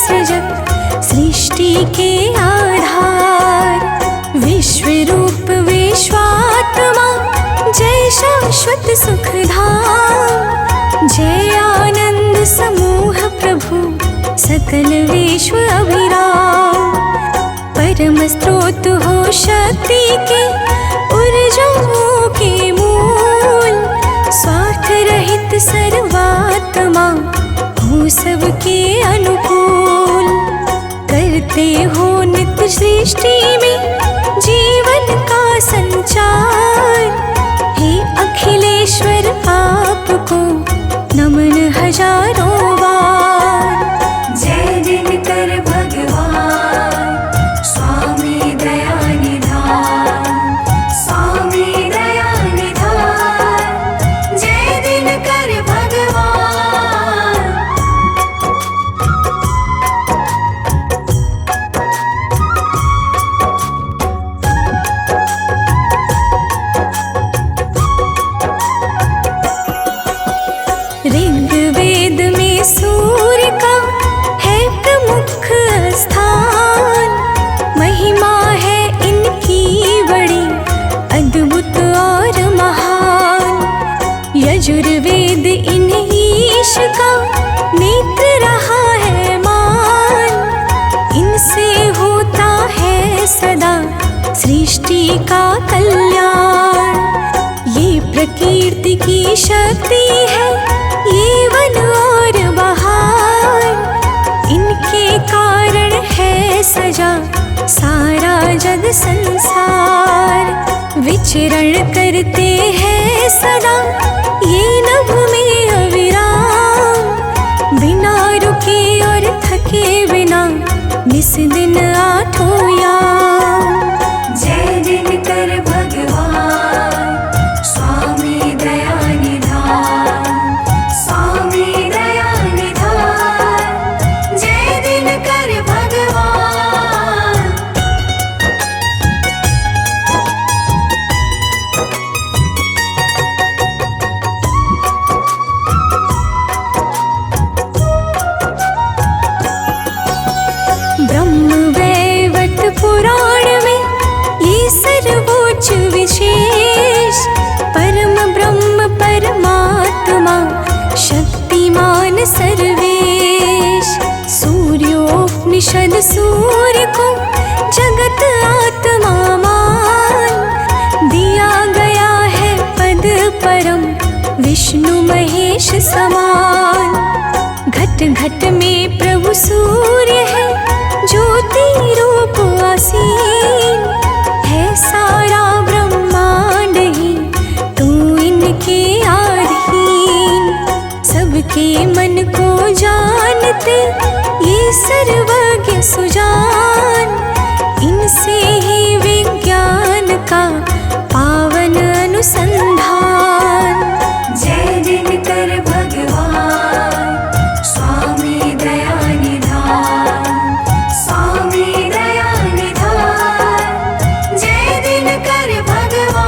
सृजक सृष्टि के आधार। विश्व रूप विश्वात्मा जय शाश्वत सुखधाम। जय आनंद समूह प्रभु सकल विश्व अभिराम। परम स्रोत हो शक्ति के ऊर्जाओं के मूल। स्वार्थ रहित सर्वात्मा हो सबके अनुकूल। करते हो नित्य सृष्टि में जीवन का संचार। हे अखिलेश्वर आपको नमन हजारों बार। जय दिनकर भगवान स्वामी दया निधान। स्वामी दया निधान जय दिनकर भगवान। ऋग्वेद में सूर्य का है प्रमुख स्थान। महिमा है इनकी बड़ी अद्भुत और महान। यजुर्वेद इन ईश का नेत्र रहा है मान। इनसे होता है सदा सृष्टि का कल्याण। ये प्रकृति की शक्ति है ये वन और बहार। इनके कारण है सजा सारा जग संसार। विचरण करते हैं सदा ये नभ में अविराम। बिना रुके और थके बिना निस दिन आठों याम। जय दिनकर भगवान स्वामी दया निधान। स्वामी दया निधान जय दिनकर भगवान। ब्रह्मवैवर्त पुराण में ये सर्वोच्च विशेष। परम ब्रह्म परमात्मा शक्तिमान सर्वेश। सूर्योपनिषद सूर्य को जगत आत्मा मान। दिया गया है पद परम विष्णु महेश समान। घट घट में प्रभु सूर्य है ज्योति रूप आसीन। है सारा ब्रह्मांड ही तू इनके अधीन। सबके मन को जानते ये सर्वज्ञ सुजान। इनसे ही विज्ञान का पावन अनुसंधान। जय दिनकर भगवान स्वामी दया निधान। स्वामी दया निधान जय दिनकर भगवान।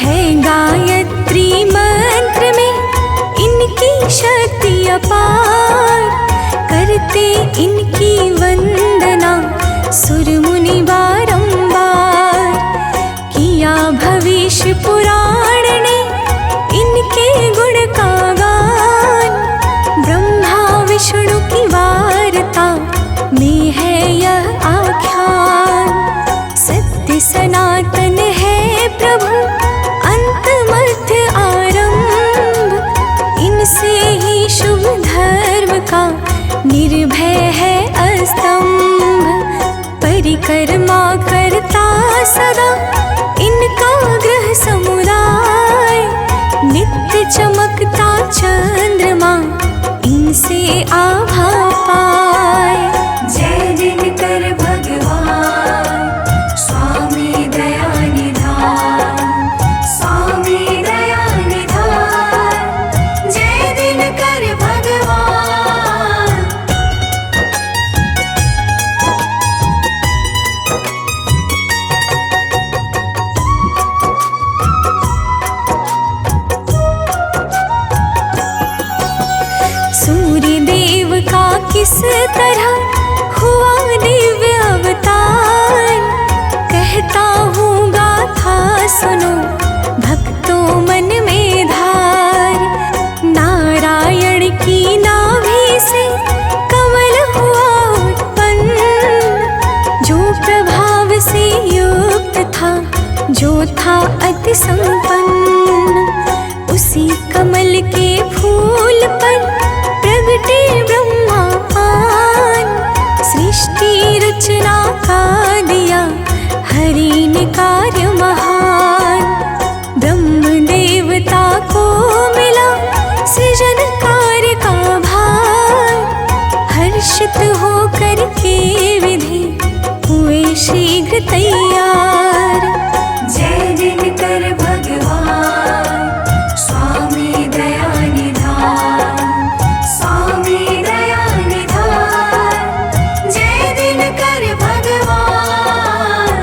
है गायत्री मंत्र में इनकी शक्ति अपार। करते इनकी वंदना सुर मुनि बारंबार। किया भविष्य पुराण ने इनके गुण का गान। ब्रह्मा विष्णु की वार्ता में है यह आख्यान। सत्य सनातन है प्रभु अंत मध्य आरंभ। इनसे ही शुभ धर्म का निर्भय है अस्तंभ। परिक्रमा करता सदा इनका ग्रह समुदाय। नित्य चमकता चंद्रमा इनसे आभा पाए। जय दिनकर भगवान स्वामी दया निधान। स्वामी दया निधान जय दिनकर भगवान। सूर्य देव का किस तरह हुआ दिव्य अवतार, कहता हूँ गाथा सुनो भक्तों मन में धार। नारायण की नाभि से कमल हुआ उत्पन्न, जो प्रभाव से युक्त था, जो था अति संपन्न। उसी कमल के फूल पर प्रगटे ब्रह्मा आन, सृष्टि रचना का दिया हरि ने कार्य महान। ब्रह्म देवता को मिला सृजन कार्य का भार, हर्षित होकर के विधि हुए शीघ्र तैयार। जय दिनकर भगवान स्वामी दया निधान, स्वामी दया निधान, जय दिनकर भगवान।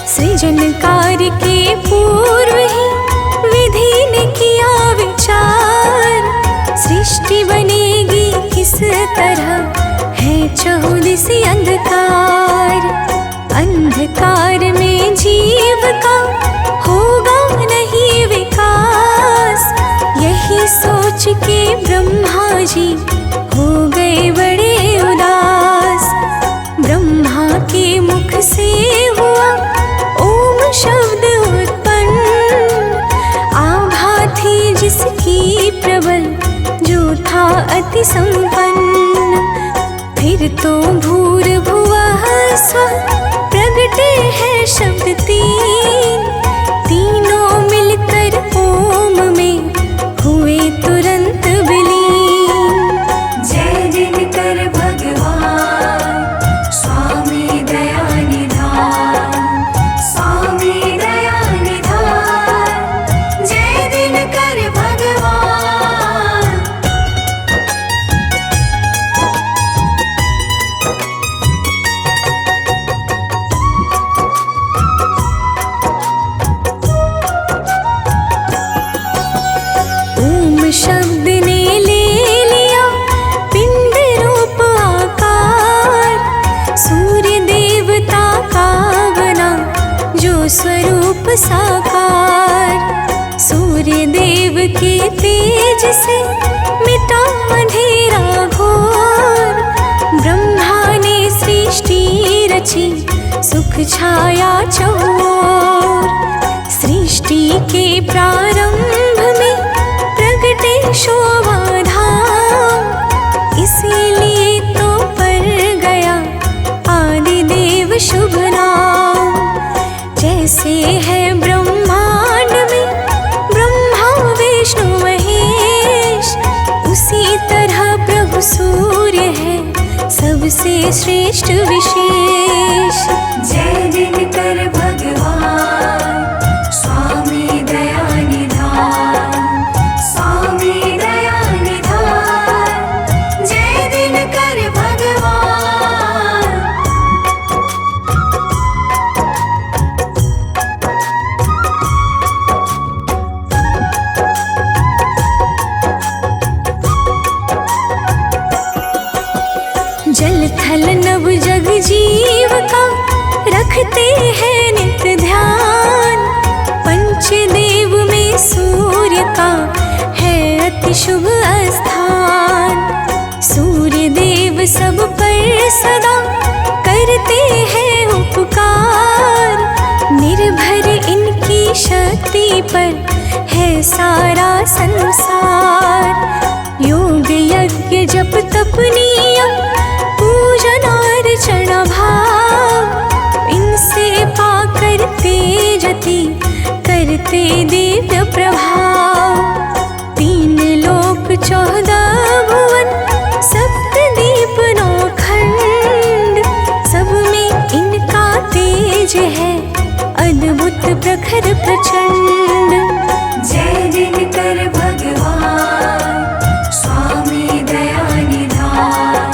सृजन कार्य के पूर्व ही विधि ने किया विचार, सृष्टि बनेगी किस तरह है चहुदिसी अंधकार। अंधकार में जीव का होगा नहीं विकास, यही सोच के ब्रह्मा जी हो गए बड़े उदास। ब्रह्मा के मुख से हुआ ओम शब्द उत्पन्न, आभा थी जिसकी प्रबल, जो था अति संपन्न। फिर तो भूर्भुवः स्वः प्रगटे हैं शब्द तीन, तीनों मिलकर ओम में हुए तुरंत विलीन। जय दिनकर भगवान स्वामी दया निधान, स्वामी दया निधान, जय दिनकर भगवान। ओम शब्द ने ले लिया पिंड रूप आकार, सूर्य देवता का बना जो स्वरूप साकार। सूर्य देव के तेज से मिटा अंधेरा घोर, ब्रह्मा ने सृष्टि रची सुख छाया चौर। सृष्टि के प्रारंभ में प्रगटे शोभा धाम, इसीलिए तो पर गया आदि देव शुभ नाम। जैसे है ब्रह्मांड में ब्रह्मा विष्णु महेश, उसी तरह प्रभु सूर्य है सबसे श्रेष्ठ विशेष। जय दिनकर भगवान स्वामी दया निधान, स्वामी दया निधान, जय दिनकर भगवान। जल थल नभ जग जीव का रखते हैं नित्य ध्यान, पंचदेव में सूर्य का है अति शुभ स्थान। सूर्य देव सब पर सदा करते हैं उपकार, निर्भर इनकी शक्ति पर है सारा संसार। योग यज्ञ जप तप नियम पूजन अर्चना भाव, इनसे पाकर तेजति करते दिव्य प्रभाव। तीन लोक 14 भुवन सप्त दीप 9 खंड, सब में इनका तेज है अद्भुत प्रखर प्रचंड। जय दिनकर भगवान स्वामी दया निधान,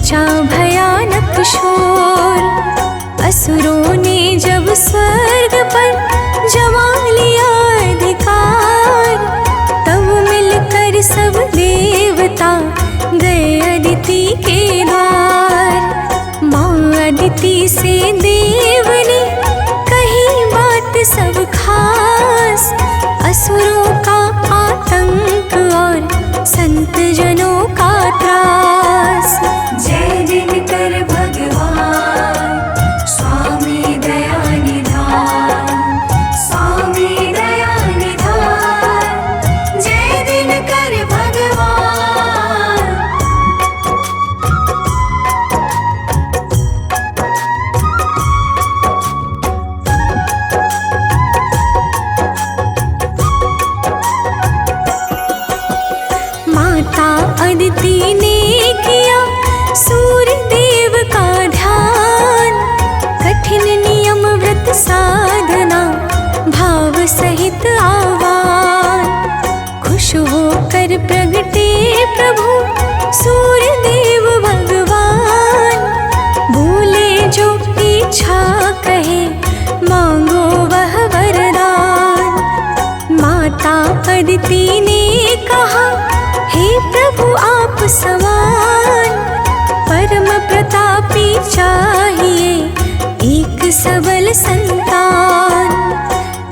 मचा भयानक शोर। असुरों ने जब स्वर्ग पर जमा लिया अधिकार, तब मिलकर सब देवता गए अदिति के द्वार। माँ अदिति से देव ने कही बात सब खास, असुरों का आतंक और संत जनों का त्रास। जय दिनकर भगवान स्वामी दया निधान, स्वामी दया निधान, जय दिनकर भगवान। माता अदिति ने किया सूर्य देव का ध्यान, कठिन नियम व्रत साधना भाव सहित आह्वान। खुश होकर प्रगटे प्रभु सूर्य देव भगवान, बोले जो इच्छा कहे मांगो वह वरदान। माता अदिति ने कहा हे प्रभु आप समान, परम प्रतापी चाहिए एक सबल संतान।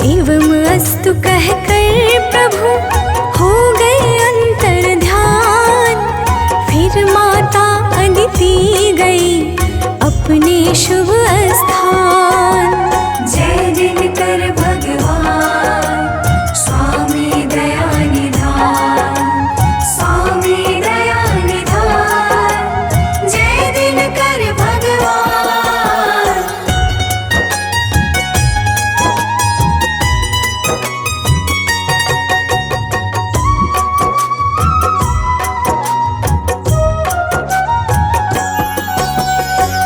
एवं अस्तु कहकर प्रभु हो गए अंतर ध्यान। फिर माता अदिति गई अपने शुभ स्थान। जय दिनकर भगवान स्वामी दया निधान, स्वामी दया निधान, जय दिनकर भगवान।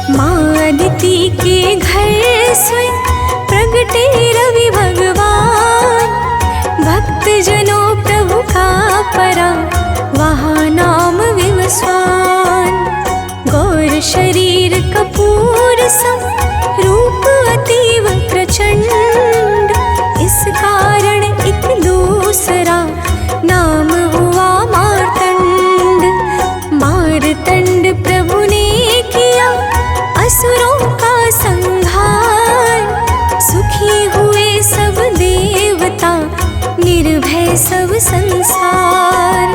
माँ अदिति के घर स्वयं प्रगटे रवि भगवान, भक्त जनों प्रभु का परा वहाँ नाम विवस्वान। गौर शरीर कपूर सम रूप अतीव प्रचंड, इस कारण एक दूसरा नाम हुआ मार्तंड। मार्तंड प्रभु ने किया असुरों का संहार, सुखी हुए सब देवता निर्भय सब संसार।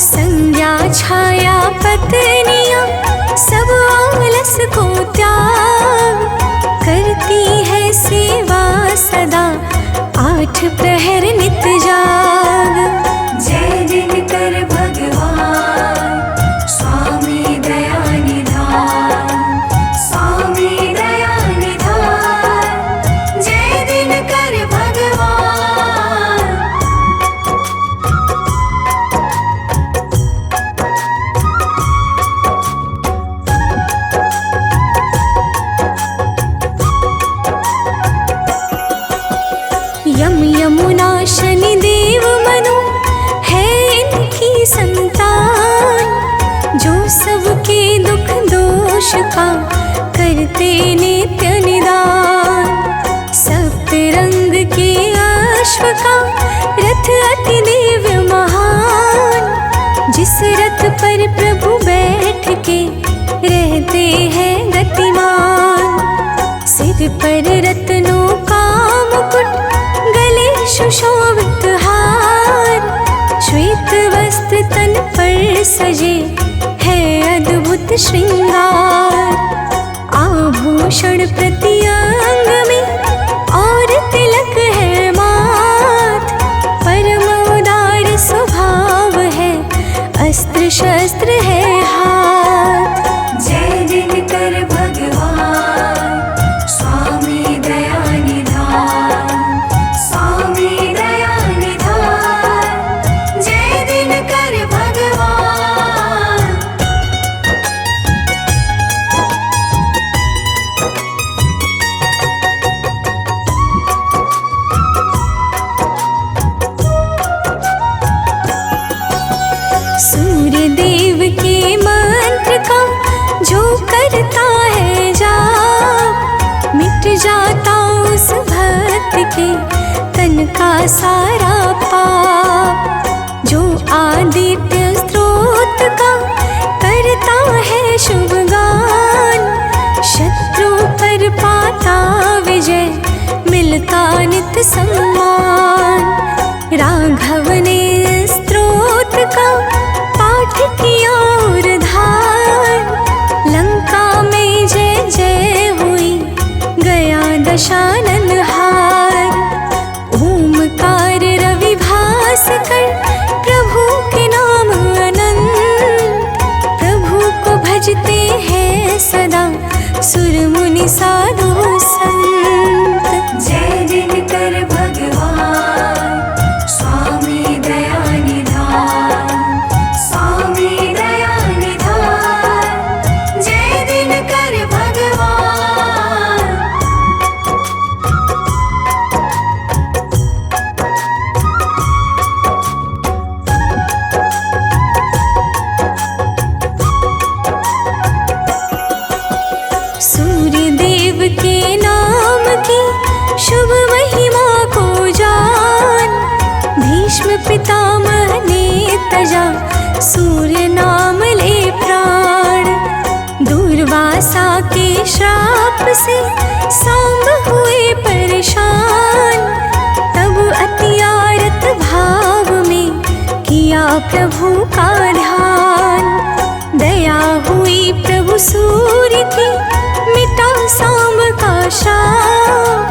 संज्ञा छाया पत्नियां सब आलस को त्याग, करती है सेवा सदा 8 प्रहर नित जाग। जय दिनकर भगवान स्वामी दया निधान, स्वामी दया निधान, जय दिनकर भगवान। यम यमुना शनि देव मनु है इनकी संतान, जो सबके दुख दोष का करते नित्य निदान। सप्तरंग के अश्व का रथ अति दिव्य महान, जिस रथ पर प्रभु बैठ के रहते हैं गतिमान। सिर पर रत्नों का मुकुट, गले सुशोभित हार, श्वेत वस्त्र तन पर सजे है अद्भुत श्रृंगार। आभूषण प्रति अंग में और तिलक है माथ, परम उदार स्वभाव है अस्त्र शस्त्र है हाथ। जय दिनकर भगवान स्वामी दया निधान, स्वामी दया निधान, जय दिनकर भगवान। सारा पाप। जो आदित्य स्रोत का करता है शुभ गान, शत्रु पर पाता विजय, मिलता नित सम्मान। राघव ने स्त्रोत का पाठ किया और धार, लंका में जय जय हुई, गया दशानन हार। ओमकार रवि भास्कर, प्रभु के नाम अनंत, प्रभु को भजते हैं सदा, सुर मुनि साधु संत। जय दिनकर भगवान, स्वामी दया निधान, स्वामी दया निधान। जय दिनकर भगवान। सूर्य देव के नाम की शुभ महिमा को जान, भीष्म पितामह ने तजा, सूर्य नाम ले प्राण। दुर्वासा के श्राप से सांब हुए परेशान, तब अतियारत भाव में किया प्रभु का ध्यान। दया हुई प्रभु सूर्य की, मिटा सांब का श्राप।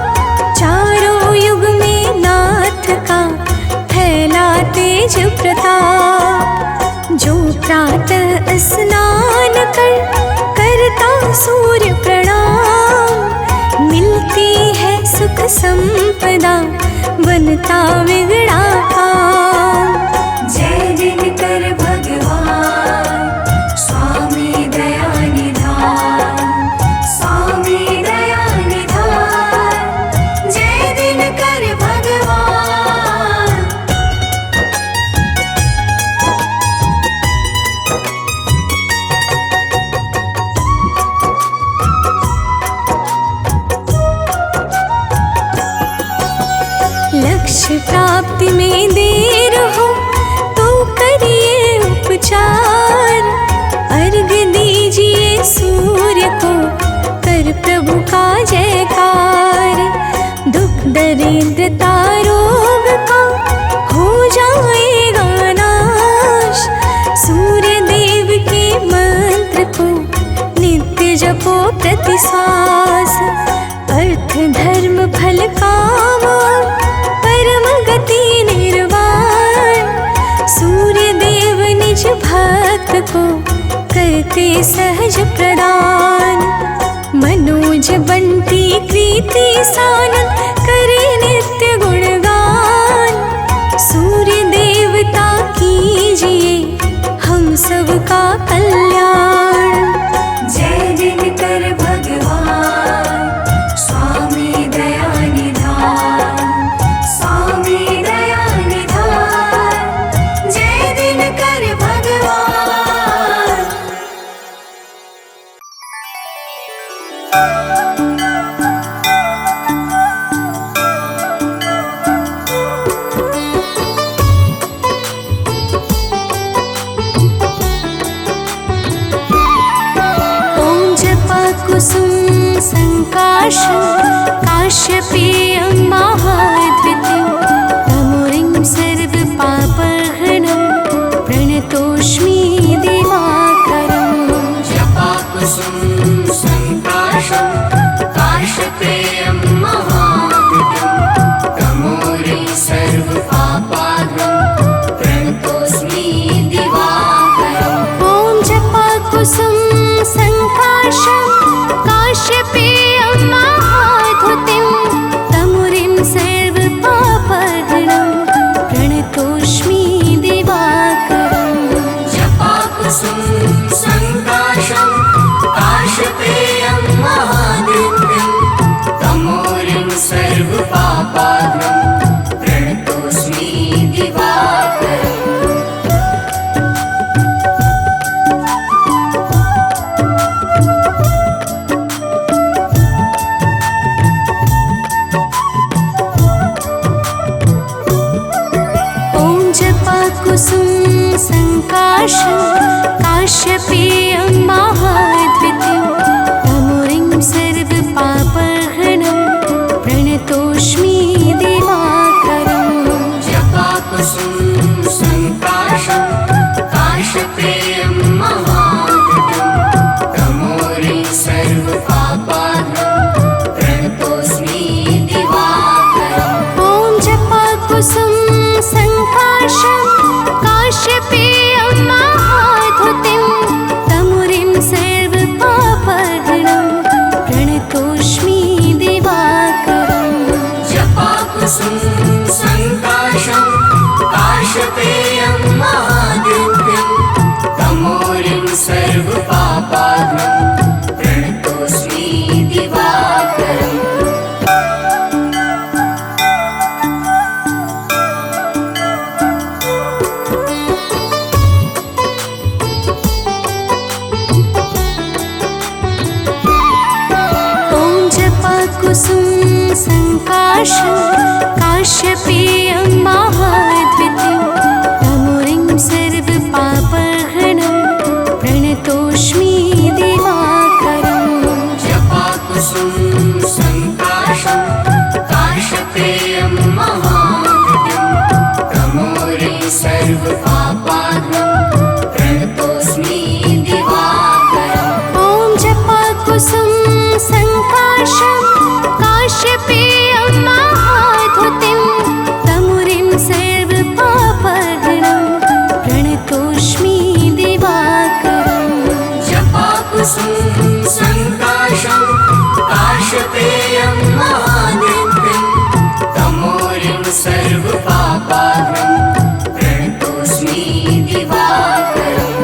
चारों युग में नाथ का फैला तेज प्रताप। जो प्रातः स्नान कर करता सूर्य प्रणाम, मिलती है सुख संपदा, बनता बिगड़ा काम। जय दिनकर भगवान, स्वामी दया निधान, स्वामी दया निधान। जय दिनकर भगवान। लक्ष्य प्राप्ति में देर हो तो करिए उपचार, अर्घ दीजिए सूर्य को, कर प्रभु का जयकार। दुख दरिद्रता रोग का हो जाएगा नाश, सूर्य देव के मंत्र को नित्य जपो प्रति श्वास। अर्थ धर्म फल काम, परम गति निर्वाण, सूर्य देव निज भक्त को करते सहज प्रदान। मनोज बंटी कृति सानंद, करे नित्य गुणगान। सूर्य देवता कीजिए हम सबका कल्याण। जय दिनकर भगवान, स्वामी दया निधान, स्वामी दया निधान। जय दिनकर भगवान। ॐ जपा कुसुम संकाशं, काश्यपेयं महाद्वितीयं, तमोरिं सर्वपापहरणं, प्रणतोऽस्मि दिवाकरम्। जपाकुसुम संकाशं, काश्यपेयं महाद्वितीयं, तमोरिं सर्वपापाघ्नं, प्रणतोऽस्मि दिवाकरम्। ॐ जपा कुसुम संकाशं, काश्यपेयं महाद्युतिं, तमुरिं सर्वपापहरणं, प्रणतोऽस्मि दिवाकरम्। जपाकुसुम संकाशं, काश्यपेयं महाद्युतिं, तमोरिं सर्वपापाघ्नं, प्रणतोऽस्मि दिवाकरम्। जपाकुसुम संकाशं काश्यपेयं महाद्वितीयं तमुरिं सर्वपापहरणं प्रणतोऽस्मि दिवाकरम् जपाकुसुम संकाशं काश्यपेयं महाद्वितीयं तमोरिं सर्वपापाहरणं प्रणतोऽस्मि दिवाकरम्। ॐ जपाकुसुम संकाशं काश्यपेयं महाद्युतिं तमुरिं सर्वपापहरणं प्रणतोऽस्मि दिवाकरम्। जपाकुसुम संकाशं काश्यपेयं महाद्युतिं तमोरिं सर्वपापाहरणं प्रणतोऽस्मि दिवाकरम्।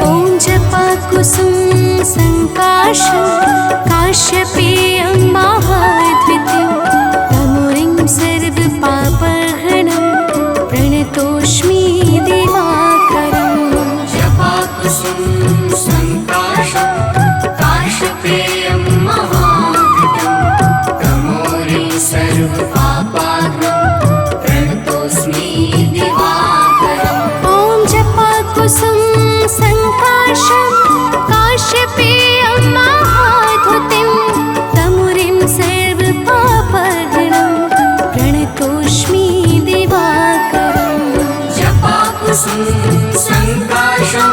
ॐ जपाकुसुम संकाशं काश्यपेयं महाद्वितीयं तमुरिं सर्वपापहरणं प्रणतोऽस्मि दिवाकरम्। जपाकुसुम संकाशं काश्यपेयं महाद्युतिं तमोरिं सर्वपापाहरणं प्रणतोऽस्मि दिवाकरम्। ॐ जपाकुसुम संकाशं काश्यपेयं महाद्युतिं तमुरिं सर्वपापहरणं प्रणतोऽस्मि दिवाकरम्। जपाकुसुम संकाशं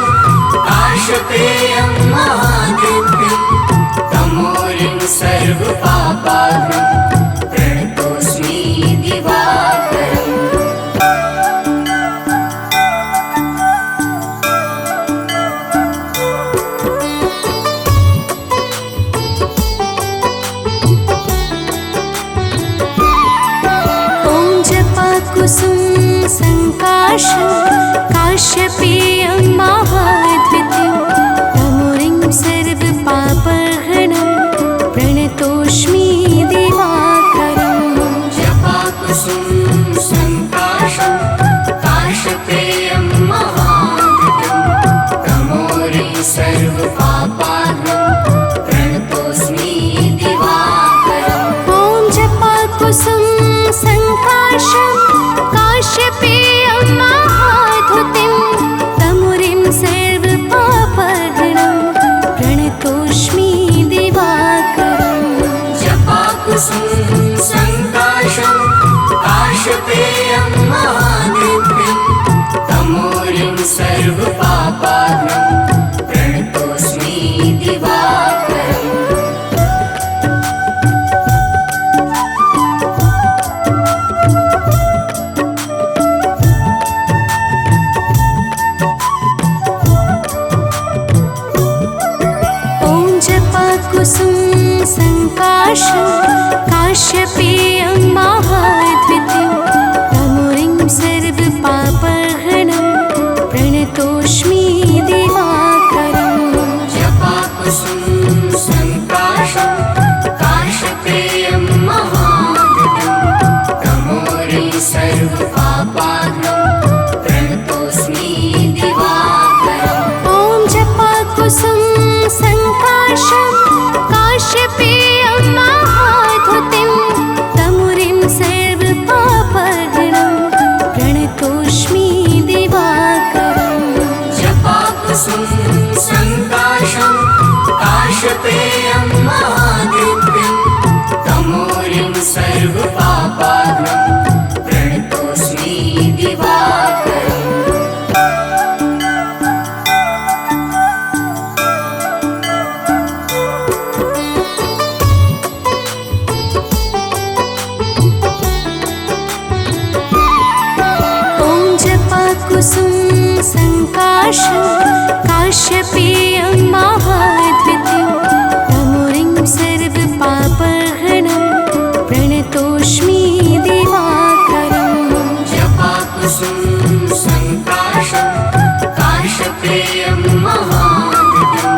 काश्यपेयं महाद्युतिं तमोरिं सर्वपापाहरणं प्रणतोऽस्मि दिवाकरम्। ॐ जपाकुसुम संकाशं काश्यपेयं महाद्वितीयं तमुरिं सर्वपापहरणं प्रणतोऽस्मि दिवाकरम्। जपाकुसुम संकाशं काश्यपेयं महाद्युतिं तमोरिं सर्वपापाहरणं प्रणतोऽस्मि दिवाकरम्। ॐ जपाकुसुम संकाशं काश्यपेयं महाद्युतिं तमुरिं सर्वपापहरणं प्रणतोऽस्मि दिवाकरम्। जपाकुसुम संकाशं काश्यपेयं महाद्युतिं तमोरिं सर्वपापाहरणं प्रणतोऽस्मि दिवाकरम्। ॐ जपाकुसुम संकाशं काश्यपेयं महाद्वितीयं तमुरिं सर्वपापहरणं प्रणतोऽस्मि दिवाकरम्। जपाकुसुम संकाशं काश्यपेयं महाद्युतिं तमोरिं सर्वपापाहरणं प्रणतोऽस्मि दिवाकरम्। ॐ जपाकुसुम संकाशं काश्यपेयं महाद्युतिं तमुरिं सर्वपापहरणं प्रणतोऽस्मि दिवाकरम्। जपाकुसुम संकाशं काश्यपेयं महाद्युतिं तमोरिं सर्वपापाहरणं प्रणतोऽस्मि दिवाकरम्। ॐ जपाकुसुम संकाशं काश्यपेयं महाद्वितीयं तमुरिं सर्वपापहरणं प्रणतोऽस्मि दिवाकरम्। जपाकुसुम संकाशं काश्यपेयं महाद्युतिं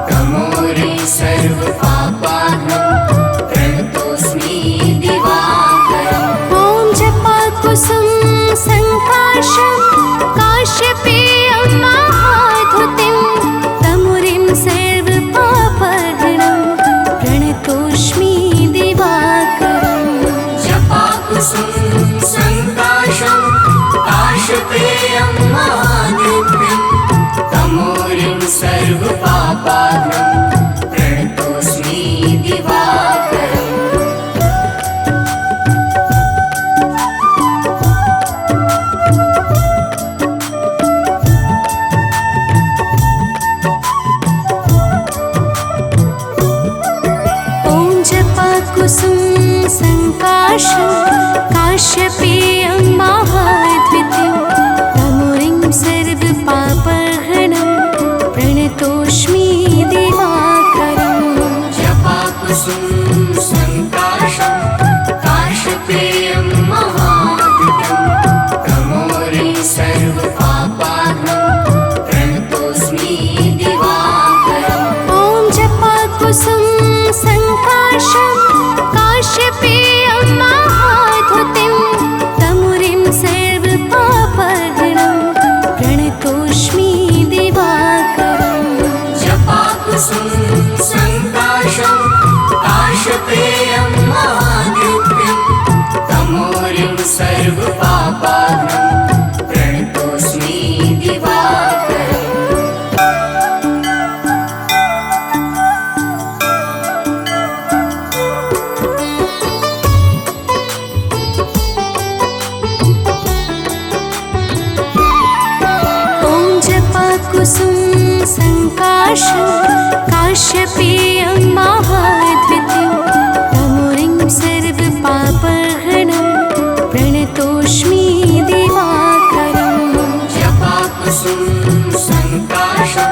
तमोरिं सर्वपापाहरणं प्रणतोऽस्मि दिवाकरम्। जपाकुसुम संकाशं काश्यपेयं महाद्वितीयं तमुरिं सर्वपापहरणं प्रणतोऽस्मि दिवाकरम्। जपाकुसुम संकाशं काश्यपेयं महाद्वितीयं तमोरिं सर्वपापहरणं प्रणतोऽस्मि दिवाकरम्। ॐ जपाकुसुम संकाशं काश्यपेयं महाद्युतिं तमुरिं सर्वपापहरणं प्रणतोऽस्मि दिवाकरम्। जपाकुसुम संकाशं काश्यपेयं महाद्युतिं तमोरिं सर्वपापहरणं प्रणतोऽस्मि दिवाकरम्। ॐ जपाकुसुम संकाशं काश्यपेयं महाद्वितीयं तमुरिं सर्वपापहरणं प्रणतोऽस्मि दिवाकरम्। जपाकुसुम संकाशं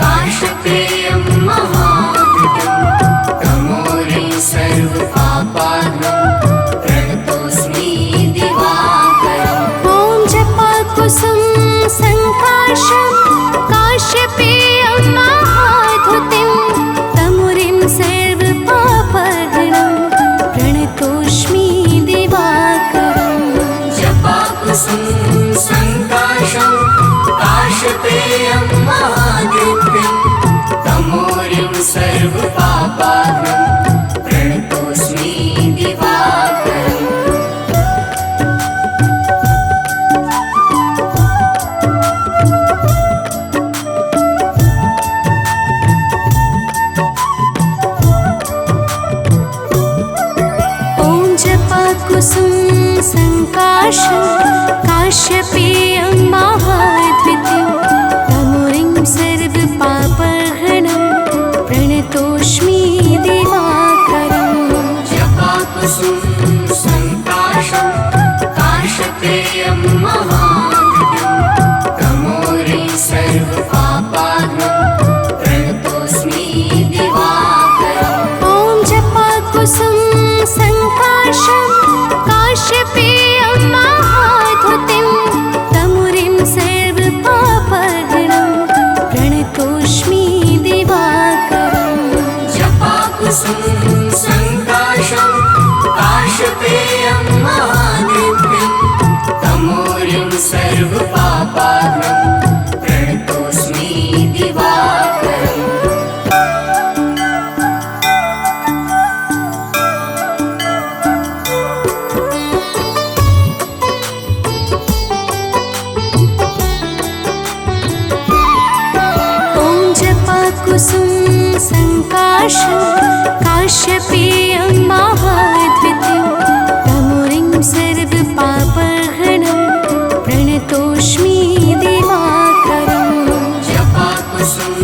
काश्यपेयं महाद्युतिं तमोरिं सर्वपापहरणं प्रणतोऽस्मि दिवाकरम्। ॐ जपाकुसुम संकाशं काश्यपेयं महाद्युतिं तमुरिं सर्वपापहरणं प्रणतोऽस्मि दिवाकरम्। जपाकुसुम संकाशं काश्यपेयं महाद्युतिं तमोरिं सर्वपापहरणं प्रणतोऽस्मि दिवाकरम्। ॐ जपाकुसुम संकाशं काश्यपेयं महाद्वितीयं तमुरिं सर्वपापहरणं प्रणतोऽस्मि दिवाकरम्। जपाकुसुम संकाशं काश्यपेयं महाद्युतिं तमोरिं सर्वपापहरणं प्रणतोऽस्मि दिवाकरम्। ॐ जपाकुसुम संकाशं काश्यपेयं महाद्युतिं तमुरिं सर्वपापहरणं प्रणतोऽस्मि दिवाकरम्। जपाकुसुम संकाशं काश्यपेयं महाद्युतिं तमोरिं सर्वपापहरणं प्रणतोऽस्मि दिवाकरम्। ॐ जपाकुसुम संकाशं काश्यपेयं महाद्वितीयं तमुरिं सर्वपापहरणं प्रणतोऽस्मि दिवाकरम्। जपाकुसुम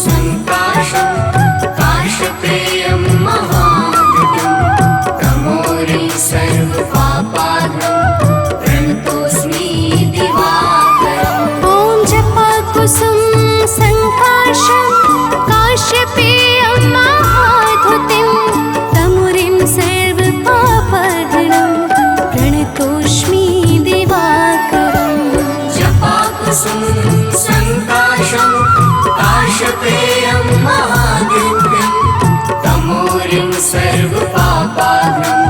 संकाशं काश्यपेयं महाद्युतिं तमोरिं सर्वपापहरणं प्रणतोऽस्मि दिवाकरम्। ॐ जपाकुसुम संकाशं काश्यपेयं महाद्युतिं तमुरिं सर्वपापहरणं प्रणतोऽस्मि दिवाकरम्। जपाकुसुम संकाशं काश्यपेयं महाद्युतिं तमोरिं सर्वपापहरणं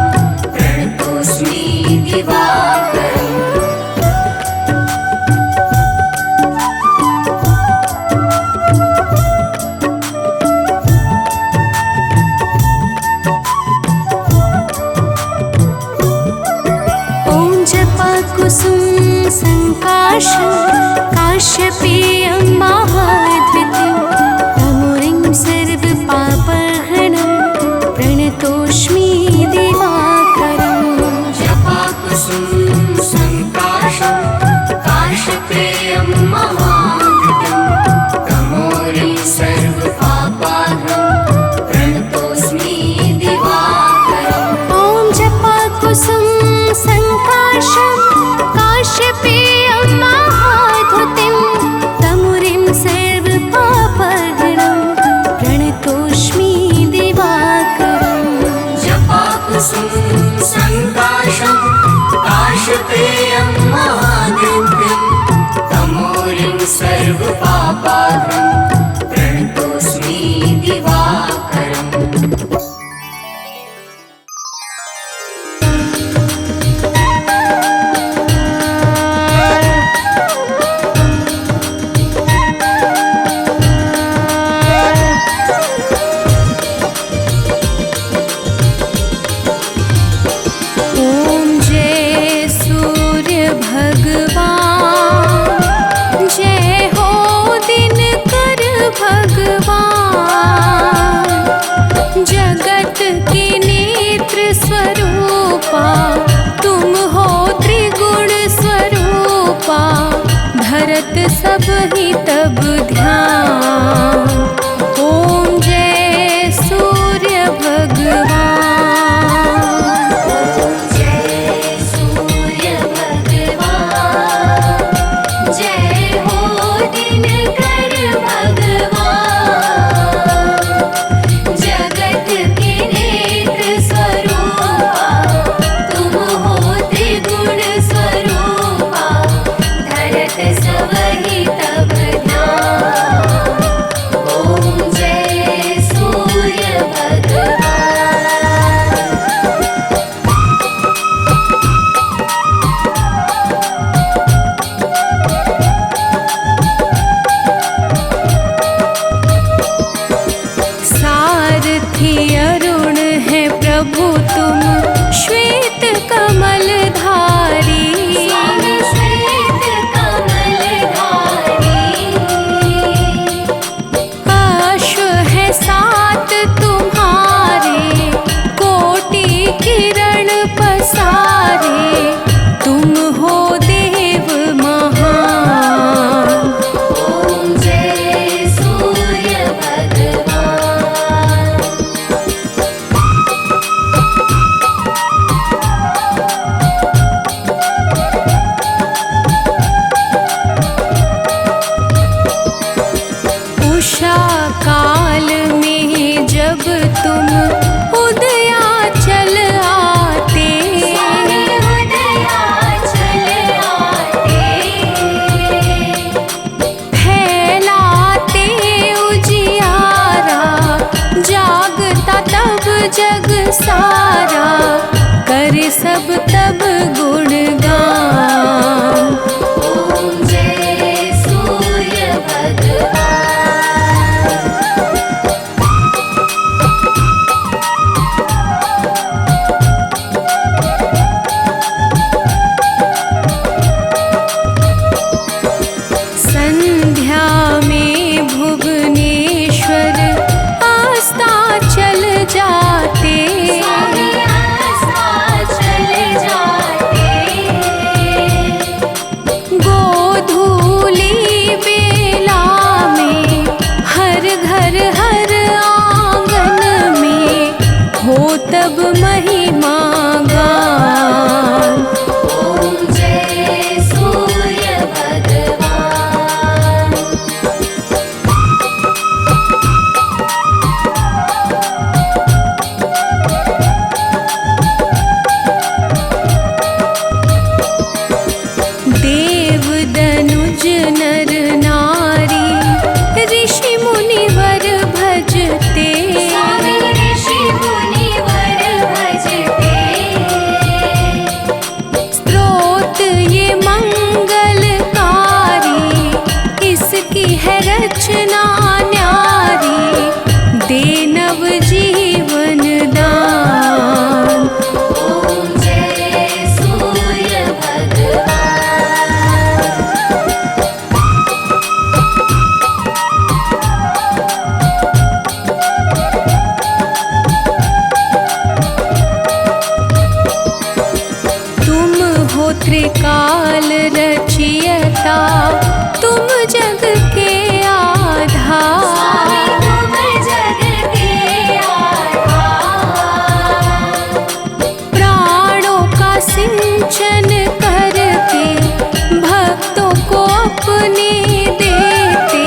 प्रणतोऽस्मि दिवाकरम्। ॐ जपाकुसुम संकाशं काश्यपेयं महाद्वितीयं तमुरिं सर्वपापहरणं प्रणतोऽस्मि दिवाकरम्। जपाकुसुम संकाशं काश्यपेयं महाद्युतिं तमोरिं सर्वपापहरणं प्रणतोऽस्मि दिवाकरम्। जलपाकुसुमं सङ्काशं काशपेयं महादिव्यं तमोरिं सर्वपापाघ्नं प्रणतोऽस्मि दिवाकरम्। धरत सब ही तब ध्यान, ओम जय सूर्य भगवान। ओम जय सूर्य भगवान, जय हो दिनकर भगवान। जगत के नेत्र स्वरूपा तुम हो त्रिगुण स्वरूपा, धरत सबहि तब ध्यान, ओम जय सूर्य भगवान। सारथी अरुण है प्रभु तुम श्वेत कमलधारी, स्वामी श्वेत कमलधारी। अश्व है सात तुम्हारे कोटि किरण पसारे, तुम हो देव महान। ओम जय सूर्य भगवान। उषा काल में जब तुम उदयाचल आते, स्वामी उदयाचल आते। फैलाते उजियारा, जागता तब जग सारा, करे सब तब गुणगान। ओम जय सूर्य भगवान। संध्या में भुवनेश्वर अस्ताचल जाते, स्वामी अस्ताचल जाते। गोधूली बेला में हर घर हर आंगन में हो तब महिमा गान। ओम जय सूर्य भगवान। देव दनुज नर नारी ऋषि मुनिवर भजते, स्वामी ऋषि मुनिवर भजते। स्तोत्र ये मंगलकारी, इसकी है रचना न्यारी, दे नव जीवन दान। ओम जय सूर्य भगवान। तुम हो त्रिकाल रचियता, तुम जग के आधार। स्वामी तुम जग के आधार। प्राणों का सिंचन करके भक्तों को अपने देते,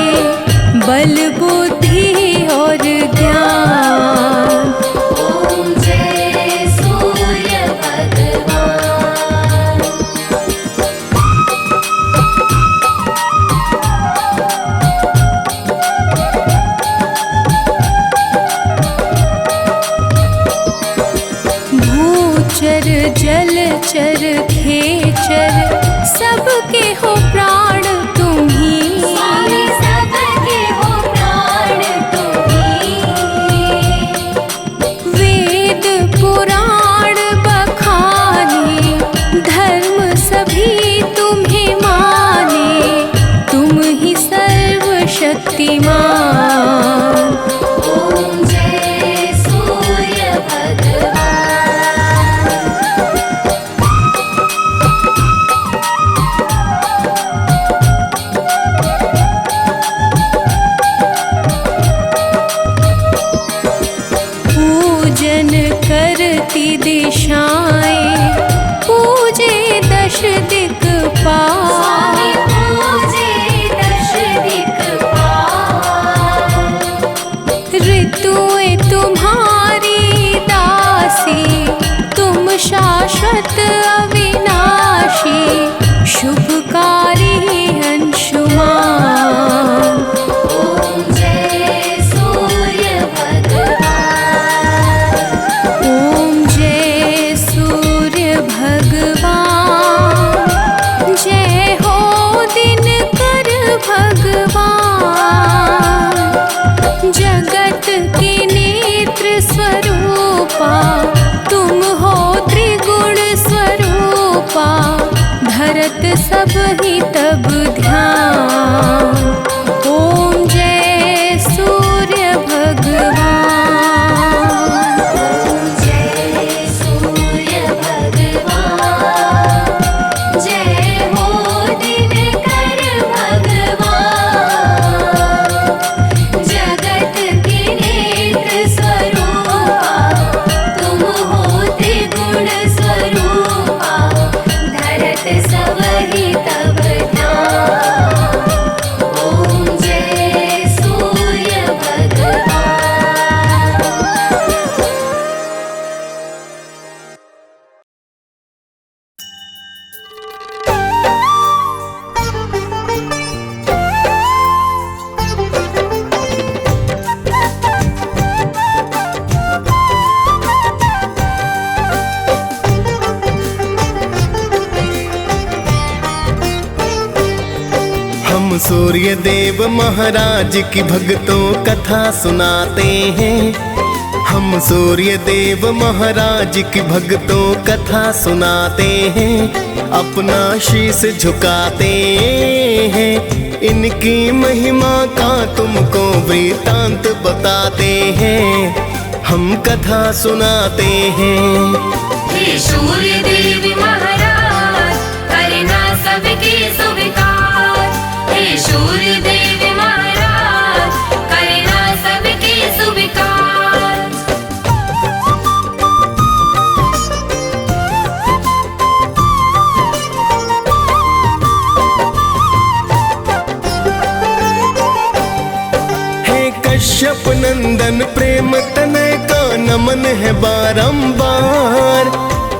बल बुद्धि और ज्ञान। ओम जय सूर्य चर जलचर खेचर सबके हो प्राण तुम ही। स्वामी सबके हो प्राण तुम्ही। वेद पुराण बखाने धर्म सभी तुम्हें माने, तुम ही सर्वशक्तिमान। ओम जय सूर्य भगवान। पूजन करती दिशाएं पूजे दश दिक्पाल। स्वामी पूजे दश दिक्पाल। ऋतुएं तुम्हारी दासी, तुम शाश्वत अविनाशी, शुभकारी अंशुमान। ओम जय सूर्य भगवान। ओम जय सूर्य भगवान, जय हो दिनकर भगवान। जगत के नेत्र स्वरूपा, तुम हो त्रिगुण स्वरूपा, धरत सब ही तब ध्यान। ओम जय सूर्य भगवान। ओम जय सूर्य भगवान। जय हो दिनकर भगवान। जगत के नेत्र स्वरूपा, तुम हो त्रिगुण स्वरूपा, धरत सब ही तब ध्यान। ओम जय सूर्य भगवान। हम सूर्य देव महाराज की भक्तों कथा सुनाते हैं। हम सूर्य देव महाराज की भक्तों कथा सुनाते हैं। अपना शीश झुकाते हैं। इनकी महिमा का तुमको वृतांत बताते हैं। हम कथा सुनाते हैं। हे सूर्य देव महाराज, करना सबके स्वीकार। हे सूर्य देव महाराज, करना सबके स्वीकार। हे कश्यप नंदन प्रेम तनय का नमन है बारंबार।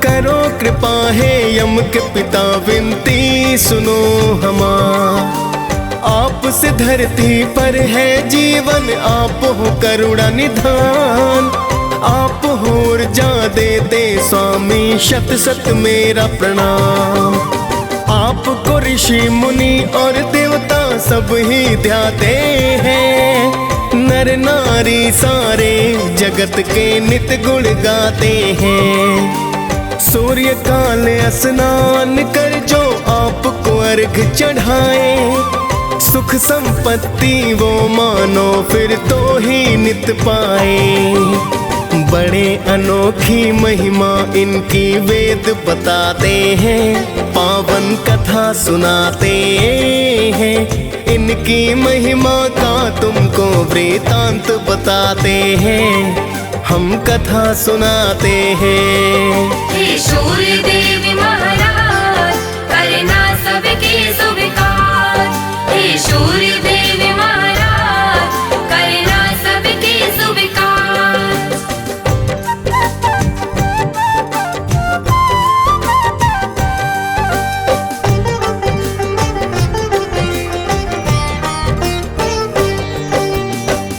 करो कृपा है यम के पिता विनती सुनो हमार। आपसे धरती पर है जीवन, आप हो करुणा निधान। आप हो ऊर्जा देते स्वामी, शत शत मेरा प्रणाम। आपको ऋषि मुनि और देवता सब ही ध्याते हैं। नर नारी सारे जगत के नित गुण गाते हैं। सूर्य काल स्नान कर जो आपको अर्घ चढ़ाए, सुख संपत्ति वो मानो फिर तो ही नित पाए। बड़े अनोखी महिमा इनकी वेद बताते हैं। पावन कथा सुनाते हैं। इनकी महिमा का तुमको वृतांत बताते हैं। हम कथा सुनाते हैं। हे सूर्य देव महाराज, करना सबके स्वीकार। हे सूर्य देव महाराज, करना सबके स्वीकार।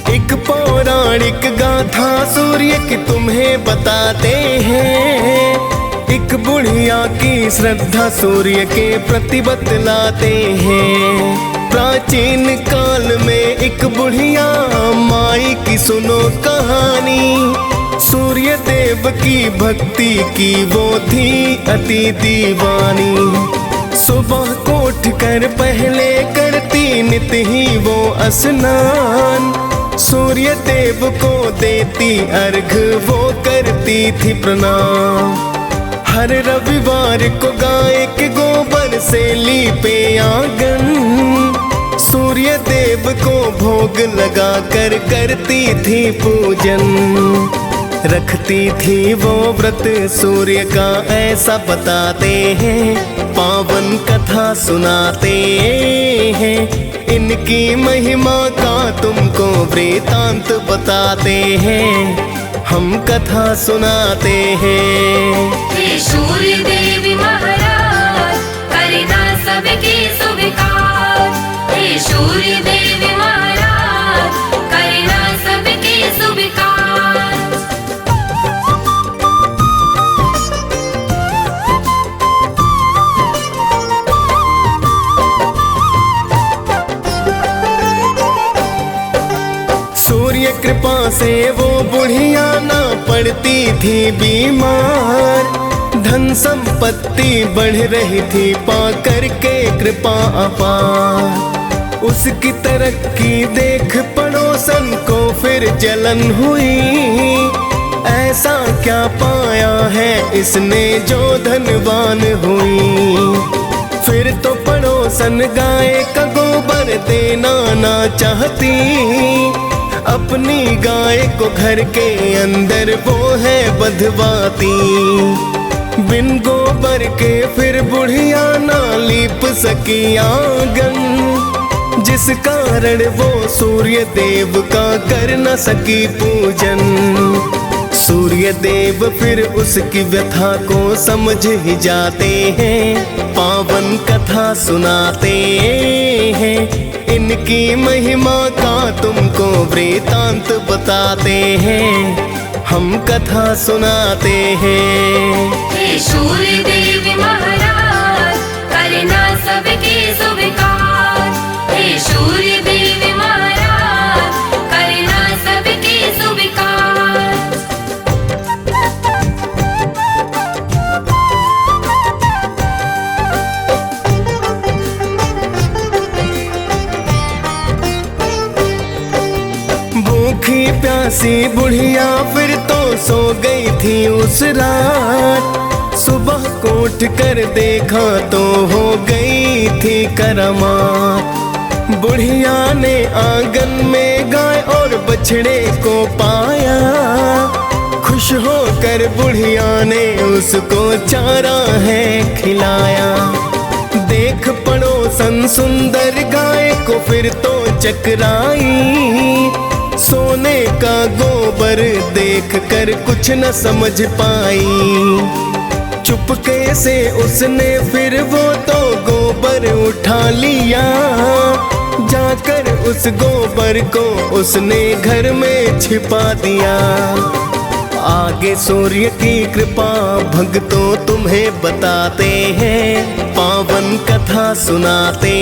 एक पौराणिक गाथा सूर्य की तुम्हें बताते हैं। एक बुढ़िया की श्रद्धा सूर्य के प्रति बतलाते हैं। प्राचीन काल में एक बुढ़िया माई की सुनो कहानी। सूर्य देव की भक्ति की वो थी अति दीवानी। सुबह को उठ कर पहले करती नित ही वो स्नान। सूर्य देव को देती अर्घ वो करती थी प्रणाम। हर रविवार को गाय के गोबर से लीपे आंगन। सूर्य देव को भोग लगा कर करती थी पूजन। रखती थी वो व्रत सूर्य का ऐसा बताते हैं। पावन कथा सुनाते हैं। इनकी महिमा का तुमको वृतांत बताते हैं। हम कथा सुनाते हैं। हे सूर्य देव महाराज करना सबके स्वीकार। हे सूर्य देव महाराज करना सबके स्वीकार। सूर्य कृपा से वो बुढ़िया ना पड़ती थी बीमार। धन संपत्ति बढ़ रही थी पा करके कृपा अपार। उसकी तरक्की देख पड़ोसन को फिर जलन हुई। ऐसा क्या पाया है इसने जो धनवान हुई। फिर तो पड़ोसन गाय का गोबर देना ना चाहती। अपनी गाय को घर के अंदर वो है बंधवाती। बिन गोबर के फिर बुढ़िया ना लीप सकी आंगन। जिस कारण वो सूर्य देव का कर न सकी पूजन। सूर्य देव फिर उसकी व्यथा को समझ ही जाते हैं। पावन कथा सुनाते हैं। इनकी महिमा का तुमको वृतांत बताते हैं। हम कथा सुनाते हैं। हे सूर्य देव महाराज करना सबके स्वीकार। हे सूर्य देव महाराज करना सबके स्वीकार। भूखी प्यासी बुढ़िया फिर तो सो गई थी उस रात। सुबह को उठ कर देखा तो हो गई थी करामात। बुढ़िया ने आंगन में गाय और बछड़े को पाया। खुश होकर बुढ़िया ने उसको चारा है खिलाया। देख पड़ोसन सुंदर गाय को फिर तो चकराई। सोने का गोबर देख कर कुछ न समझ पाई। चुपके से उसने फिर वो तो गोबर उठा लिया। जाकर उस गोबर को उसने घर में छिपा दिया। आगे सूर्य की कृपा भक्तों तुम्हें बताते हैं। पावन कथा सुनाते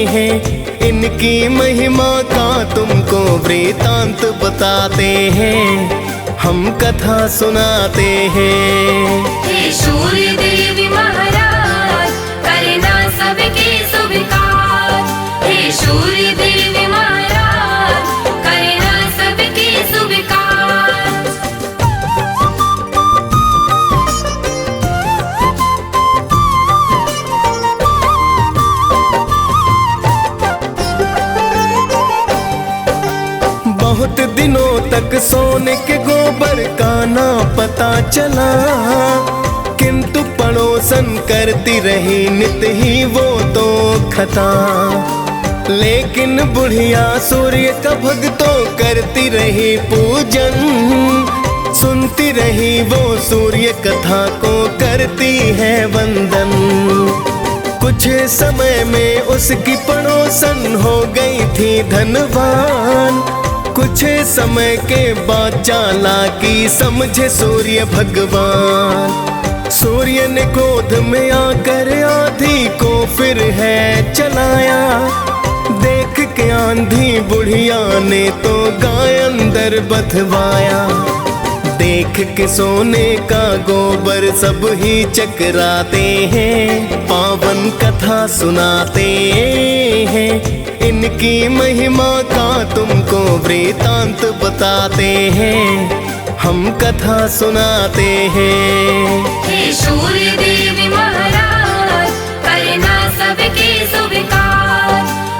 हैं। इनकी महिमा का तुमको वृतांत बताते हैं। हम कथा सुनाते हैं। हे सूर्य देव महाराज करना सबके स्वीकार। हे सूर्य देव महाराज करना सबके स्वीकार। बहुत दिनों तक सोने के गोबर का ना पता चला। किंतु पड़ोसन करती रही नित ही वो तो खता। लेकिन बुढ़िया सूर्य का भक्तों करती रही पूजन। सुनती रही वो सूर्य कथा को करती है वंदन। कुछ समय में उसकी पड़ोसन हो गई थी धनवान। कुछ समय के बाद चालाकी समझे सूर्य भगवान। सूर्य ने क्रोध में आकर आंधी को फिर है चलाया। देख के आंधी बुढ़िया ने तो गाय अंदर बधवाया। देख के सोने का गोबर सब ही चकराते हैं, पावन कथा सुनाते हैं। इनकी महिमा का तुमको वृतांत बताते हैं, हम कथा सुनाते हैं। हे सूर्य देव महाराज, करना सबके स्वीकार।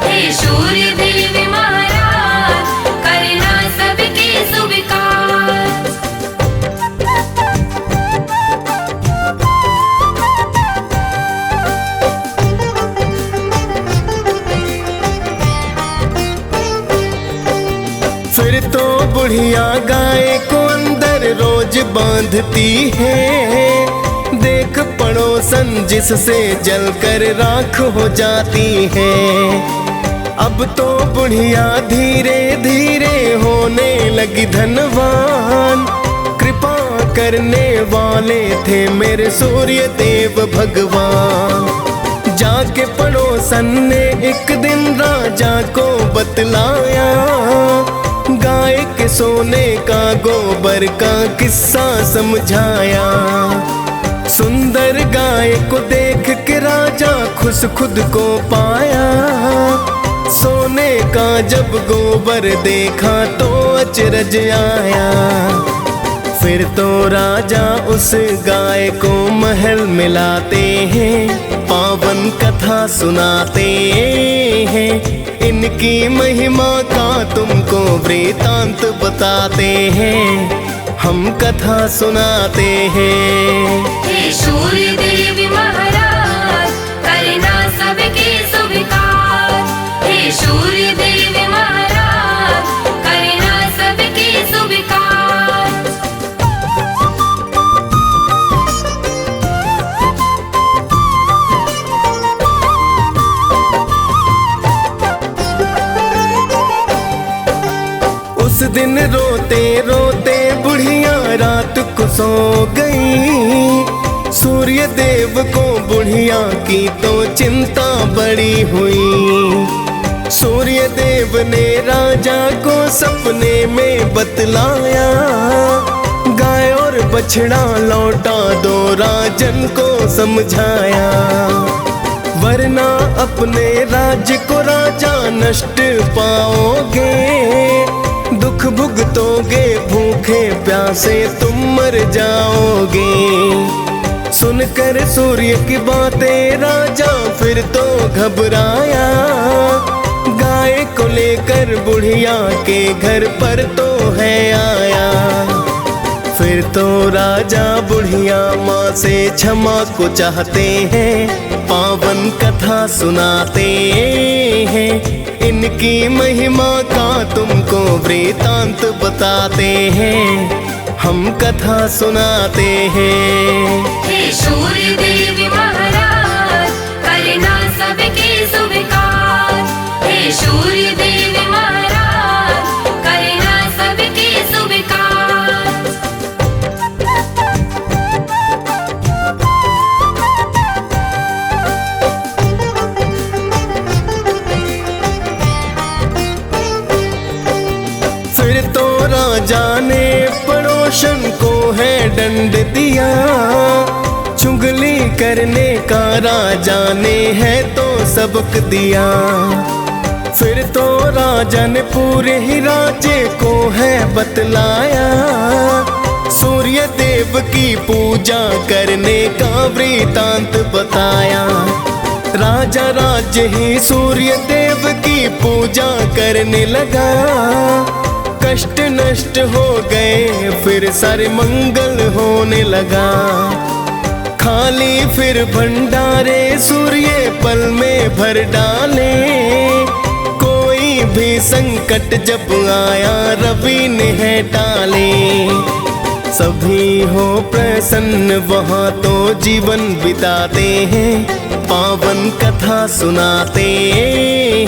हे सूर्य देव महाराज, करना सबके स्वीकार। फिर तो बुढ़िया गाय को अंदर रोज बांधती है। देख पड़ोसन जिससे जलकर राख हो जाती है। अब तो बुढ़िया धीरे धीरे होने लगी धनवान। कृपा करने वाले थे मेरे सूर्य देव भगवान। जाके पड़ोसन ने एक दिन राजा को बतलाया, गाय के सोने का गोबर का किस्सा समझाया। सुंदर गाय को देख के राजा खुश खुद को पाया। सोने का जब गोबर देखा तो अचरज आया। फिर तो राजा उस गाय को महल में लाते हैं, पावन कथा सुनाते हैं। इनकी महिमा का तुमको वृतांत बताते हैं, हम कथा सुनाते हैं। हे सूर्य देव महाराज, करना सबके स्वीकार। हे सूर्य देव महाराज, करना सबके स्वीकार। उस दिन रोते रोते बुढ़िया रात को सो गई। सूर्य देव को बुढ़िया की तो चिंता बड़ी हुई। सूर्य देव ने राजा को सपने में बतलाया, गाय और बछड़ा लौटा दो राजन को समझाया। वरना अपने राज्य को राजा नष्ट पाओगे। दुख भुगतोगे, भूखे प्यासे तुम मर जाओगे। सुनकर सूर्य की बातें राजा फिर तो घबराया। गाय को लेकर बुढ़िया के घर पर तो है आया। फिर तो राजा बुढ़िया माँ से क्षमा को चाहते हैं, पावन कथा सुनाते हैं। इनकी महिमा का तुमको वृतांत बताते हैं, हम कथा सुनाते हैं। हे सूर्य देव महाराज, करना सबके स्वीकार। हे सूर्य देव महाराज, करना सबके स्वीकार। फिर तो राजा ने पड़ोसन को है दंड दिया। चुगली करने का राजा ने है तो सबक दिया। फिर तो राजा ने पूरे ही राज्य को है बतलाया। सूर्य देव की पूजा करने का वृतांत बताया। राजा राज्य ही सूर्य देव की पूजा करने लगा। कष्ट नष्ट हो गए, फिर सारे मंगल होने लगा। खाली फिर भंडारे सूर्य पल में भर डाले। कोई भी संकट जब आया रवि ने है टाले। सभी हो प्रसन्न वहाँ तो जीवन बिताते हैं, पावन कथा सुनाते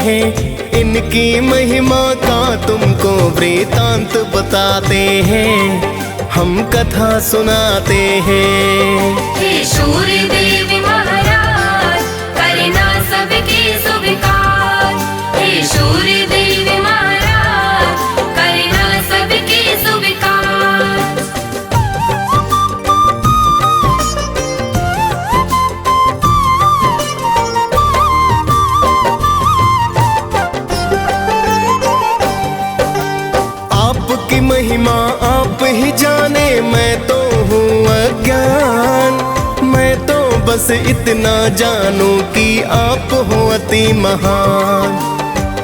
हैं। इनकी महिमा का तुमको वृतांत बताते हैं, हम कथा सुनाते हैं। हे सूर्य बस इतना जानो कि आप हो अति महान।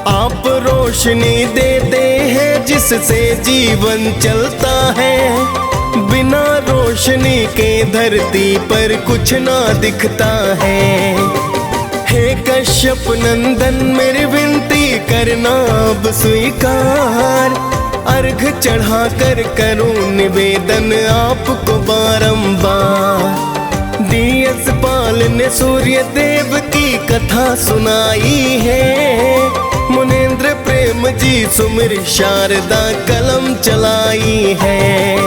आप रोशनी देते हैं जिससे जीवन चलता है। बिना रोशनी के धरती पर कुछ ना दिखता है। हे कश्यप नंदन मेरी विनती करना अब स्वीकार। अर्घ चढ़ा कर करूं निवेदन आपको बारंबार। दियस पाल ने सूर्य देव की कथा सुनाई है। मुनेंद्र प्रेम जी सुमिर शारदा कलम चलाई है।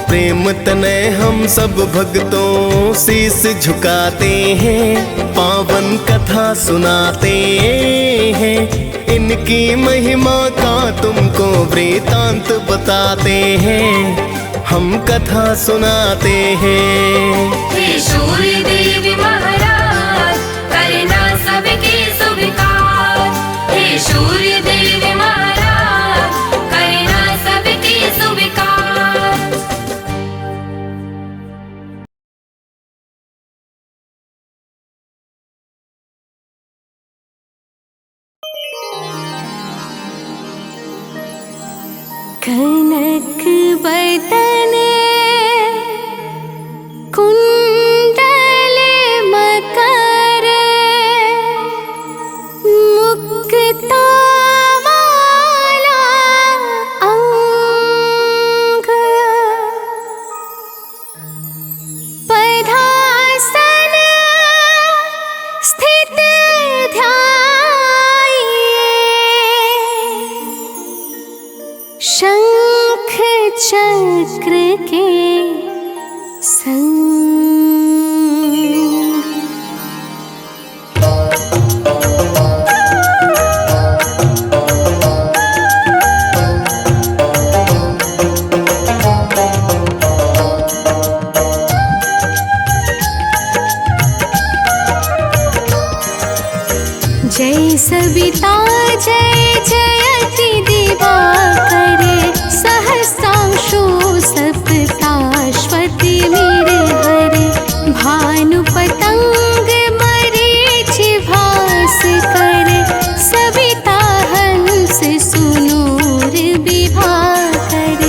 प्रेम तनय हम सब भक्तों शीस झुकाते हैं। पावन कथा सुनाते हैं। इनकी महिमा का तुमको वृतांत बताते हैं। हम कथा सुनाते हैं। हे सूर्य देव महाराज करना सबके स्वीकार। हे सूर्य देव महाराज करना सबके स्वीकार। कनक बदन कुंडल मकर मुक्ता वाला अंग पद्मासन स्थित शंख चक्र के संग। जय सविता जय जयति दिवाकर सहस्रांशु सप्ताश्वति मेरे हरे। भानु पतंग मरीच भास्कर सविता हंस सुनूर विभाकर।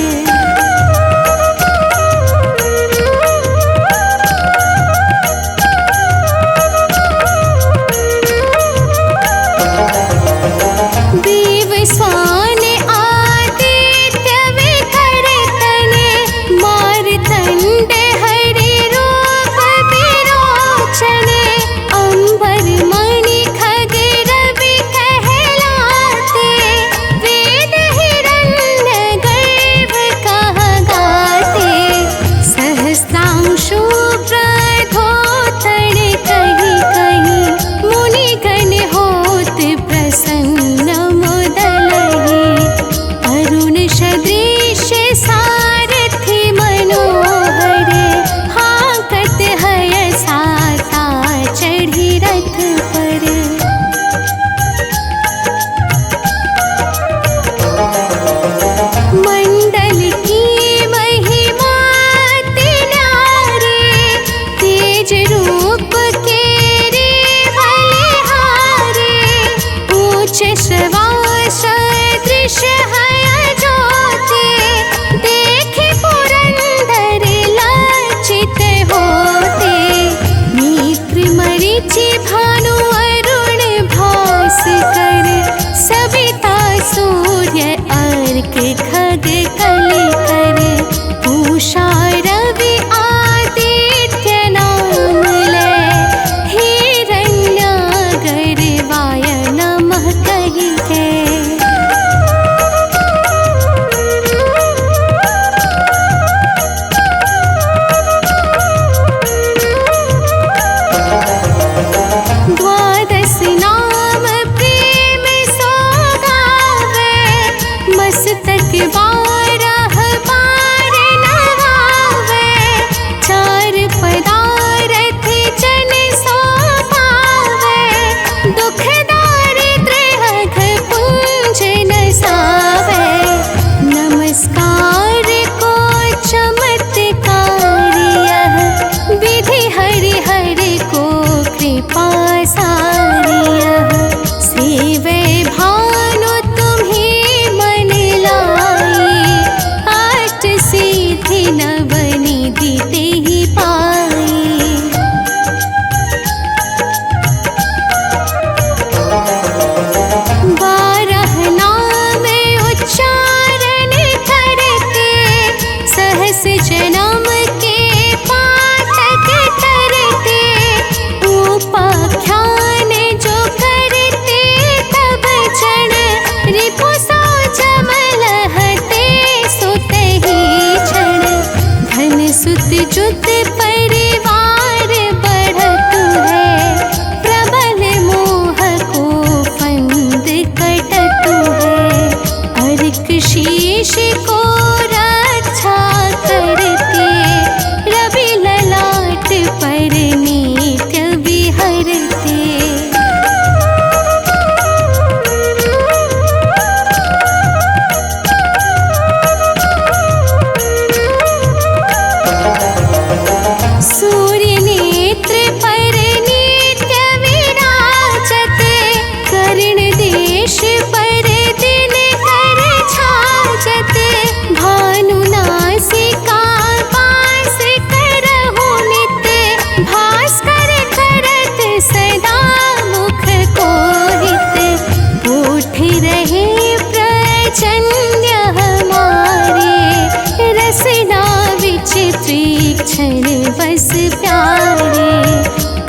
बस प्यारे।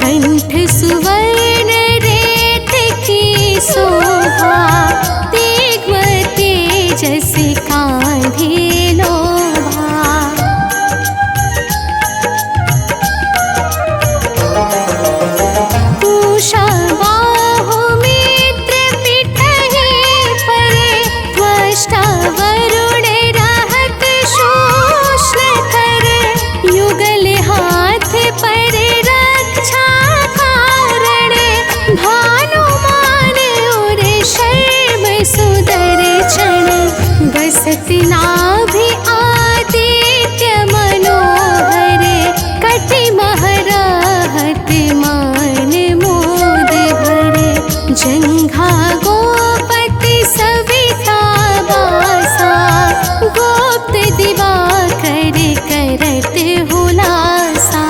कंठ सुवर्ण रेत की शोभा, दिग्म तेजस कांधे लोभा। पूषा बाहु मित्र पिठहि परे, त्वष्टा वरुण रहत शोषण करे। युगल हाथ पर रक्षा कारण, भानुमान और शर्म सुदर्शन। बसत नाभि आदित्य मनोहर, कटि महरहत मान मोद भरे। जंघा गोपति सविता बासा, गोप्त दिवाकर करत हुलासा।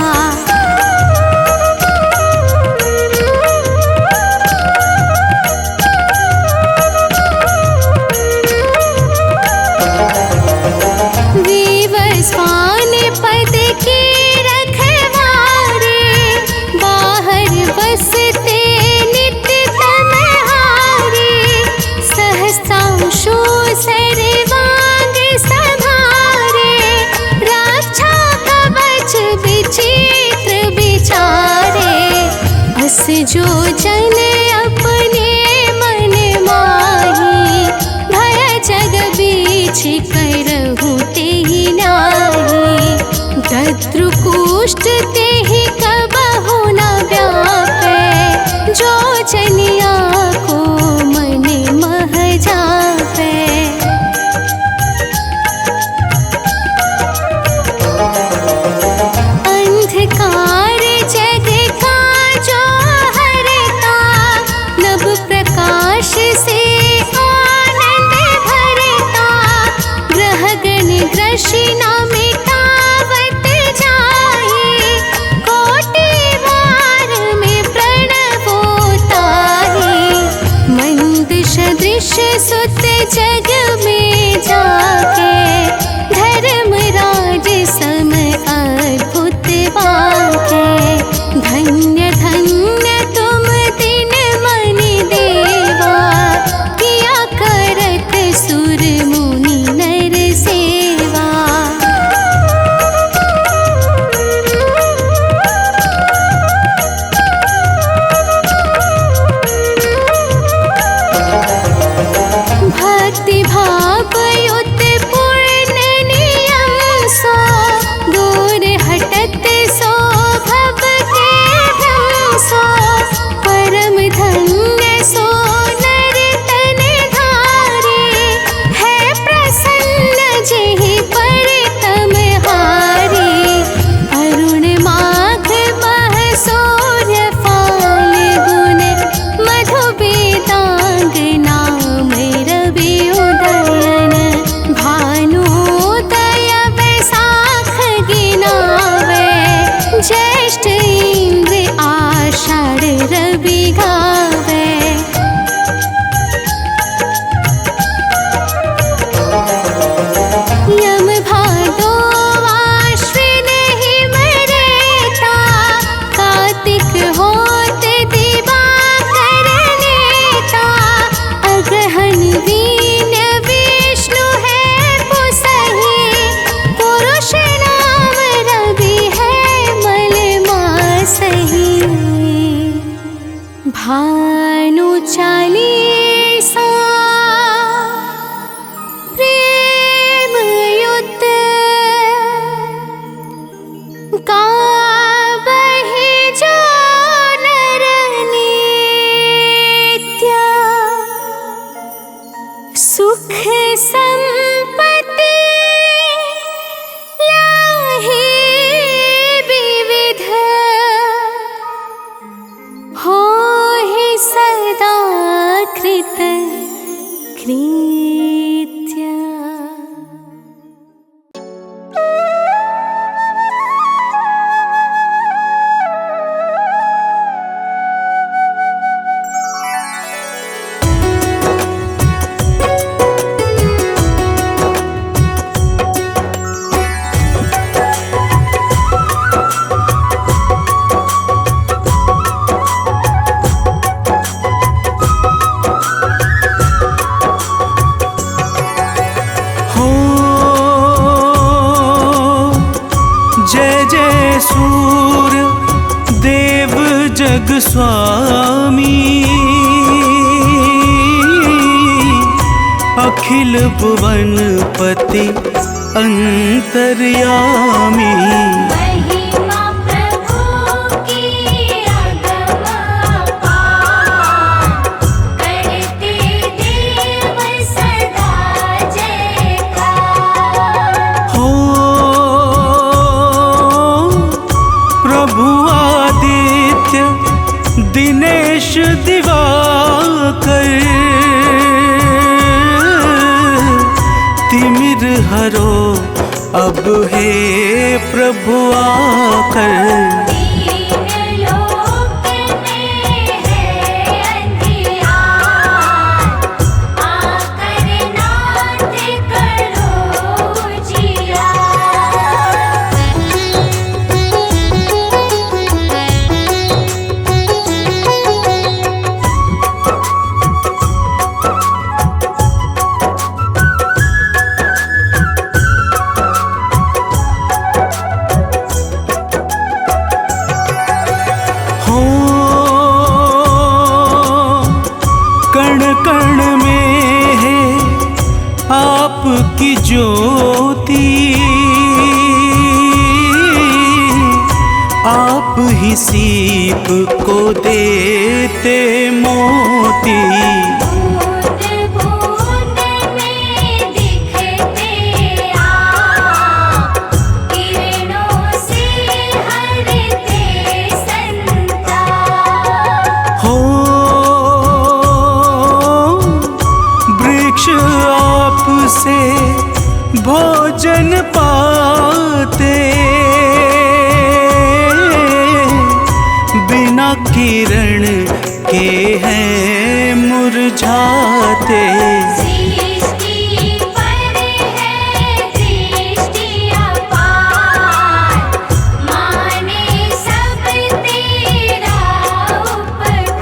विवस्वान पद के रखवारे, बाहर बसते नित्य तमहारे। सहस्रांशु सर्वांग संभारे, रक्षा कवच विचित्र विचारे। अस जो जन अपने मन माही, भय जग बीच करहु तेहि नाही। दद्रु कुष्ठ तेहि कबहु न व्यापै, जो जनिया को मन मह जापै। अंधकार जग का जो हरता, स्वामी अखिल भुवन पति अंतर्यामी। महिमा प्रभु की अगम अपार, करते देव सदा जयकार। हो प्रभु आदित्य दिनेश दिवाकर, तिमिर हरो अब हे प्रभु आकर। दीन लोक में है अंधियार, आकर नाथ करो उजियार। हो कण कण में है आपकी ज्योति, आप ही सीप को देते मोती। बूंद बूंद में दिखते आप, किरणों से हरते संताप। हो वृक्ष आपसे भोजन पाते, बिना किरण के हैं मुरझाते। सृष्टि पर है दृष्टि अपार, माने सब तेरा उपकार।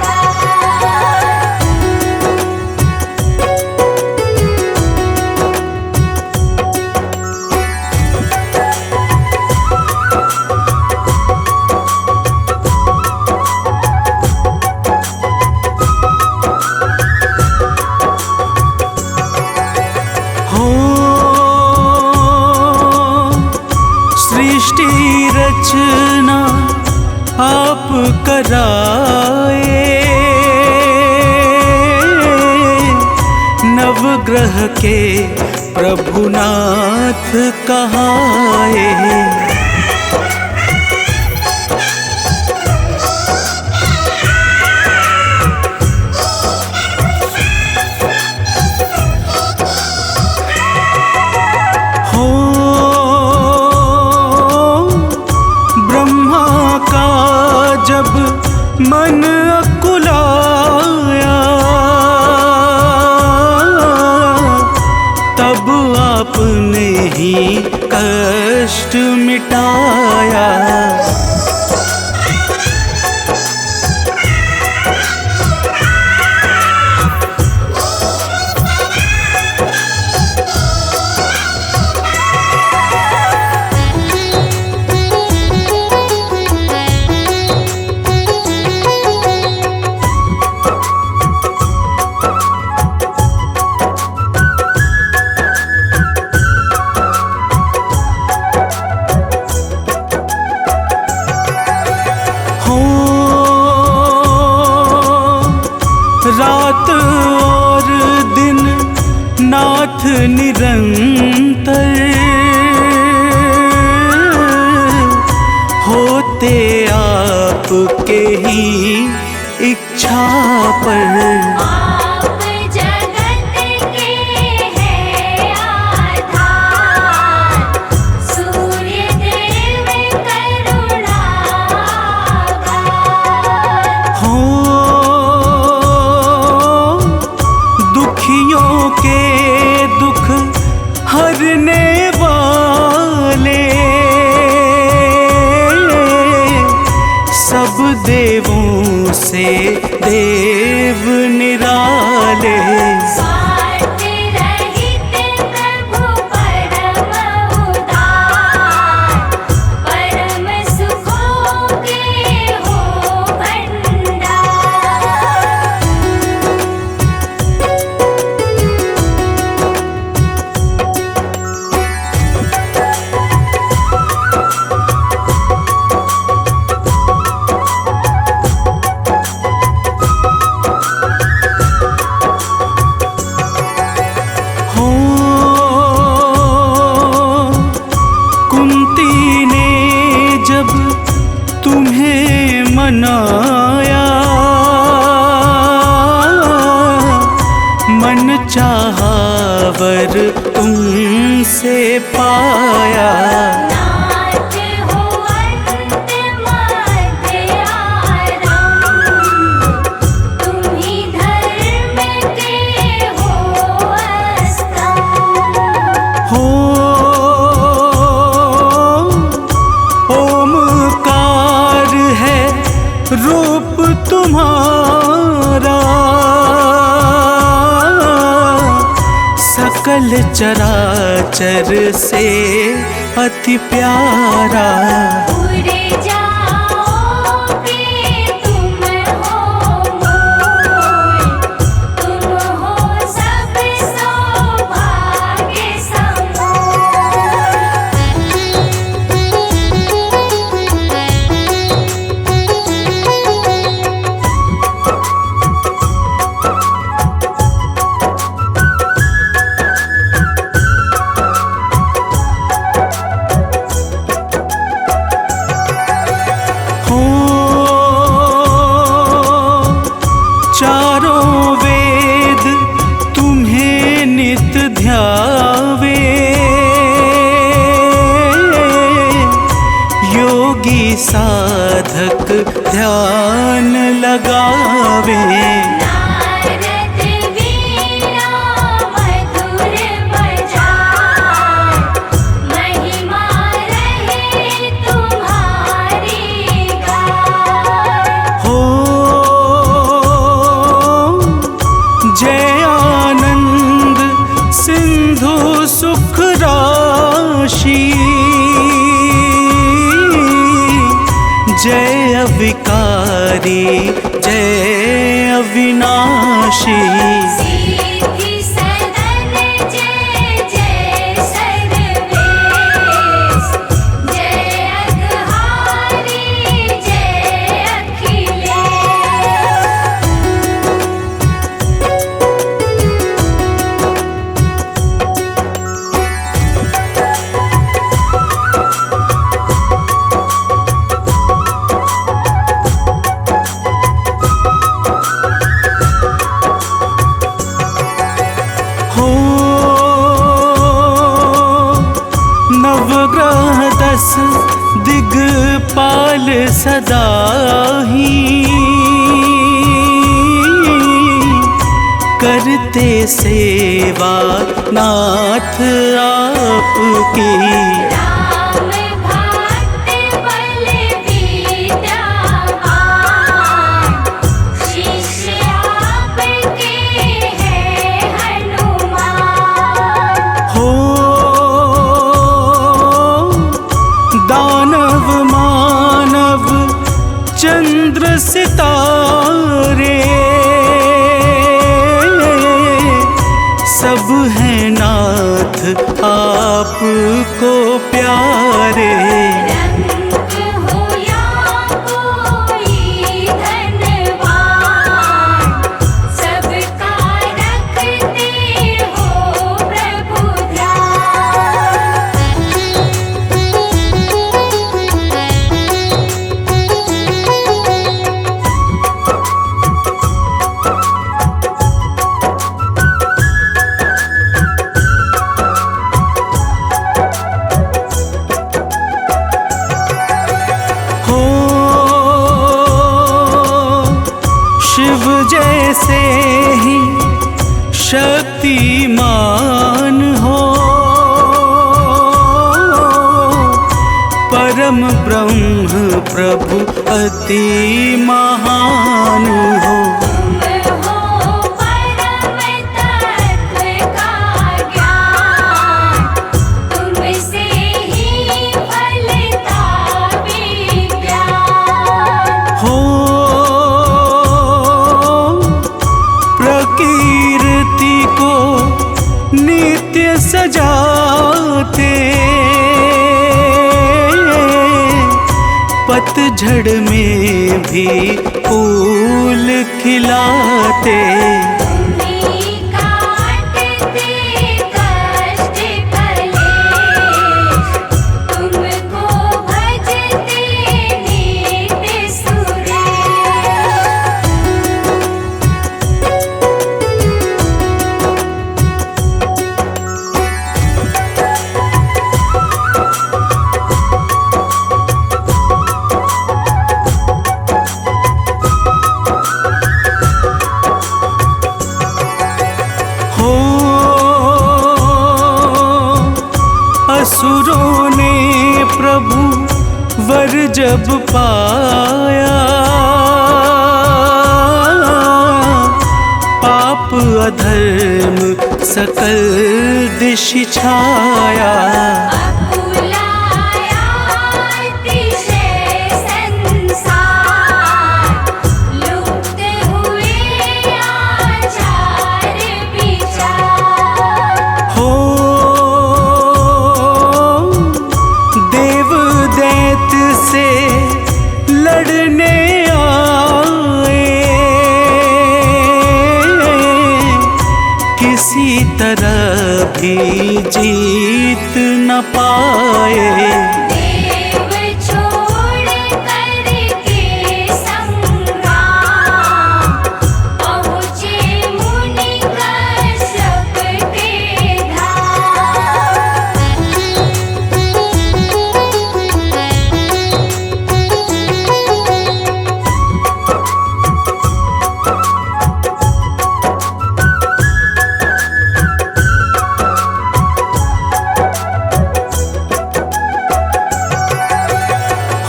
हो सृष्टि रचना आप कराए, नवग्रह के प्रभुनाथ कहाए। हो ब्रह्मा का जब मन अकुलाया, तब आपने ही कष्ट मिटाया। हो रात और दिन नाथ निरंतर, होते आपके ही इच्छा पर। आप जगत के हैं आधार, सूर्य देव करुणागार। हो दुखियों के दुख हरने वाले, सब देवों से देव निराले। स्वार्थ रहित प्रभु परम उदार, परम सुखों के हो भंडार। बनाया, मन चाहा वर तुमसे पाया। नाथ हो अंत मध्य आरंभ, तुम ही धर्म के हो स्तंभ। हो ओमकार है रूप तुम्हारा, सकल चराचर से अति प्यारा। उड़ जाओगे तुम हो मूल, तुम हो सब सौभाग्य हो चारों वेद तुम्हें नित ध्यावे, योगी साधक ध्यान लगावे। नारद वीणा मधुर बजाए, महिमा रहे तुम्हारी गाय। हो जय आनंद सिंधु सुख राशि, जय अविकारी जय अविनाशी। सिद्धि सदन जय जय सर्वेश, जय अघहारी जय अखिलेश। हो नवग्रह 10 दिग्पाल सदा ही, करते सेवा नाथ आपकी। राम भक्त बलविद्यावान, शिष्य आपके हैं हनुमान। हो दानव मानव चंद्र सितारे, सब हैं नाथ आपको प्यारे। रंग हो या कोई धनवान, सबका रखते हो प्रभु ध्यान। हो शिव जैसे ही शक्तिमान हो, परम ब्रह्म प्रभु अति महान हो। तुम हो परम तत्व का ज्ञान, तुमसे ही फलता विज्ञान। हो प्रकृति को नित्य सजाते, पतझड़ में भी फूल खिलाते। तुम्हीं काटते कष्ट कलेश, तुमको भजते नित्य सुरेश। जब पाया, पाप अधर्म सकल दिश छाया। अकुलाया अतिशय संसार, लुप्त हुए आचार विचार। हो देव दैत्य से लड़ने आए, किसी तरह भी जीत न पाए। देव छोड़ करके संग्राम, पहुँचे मुनि कश्यप के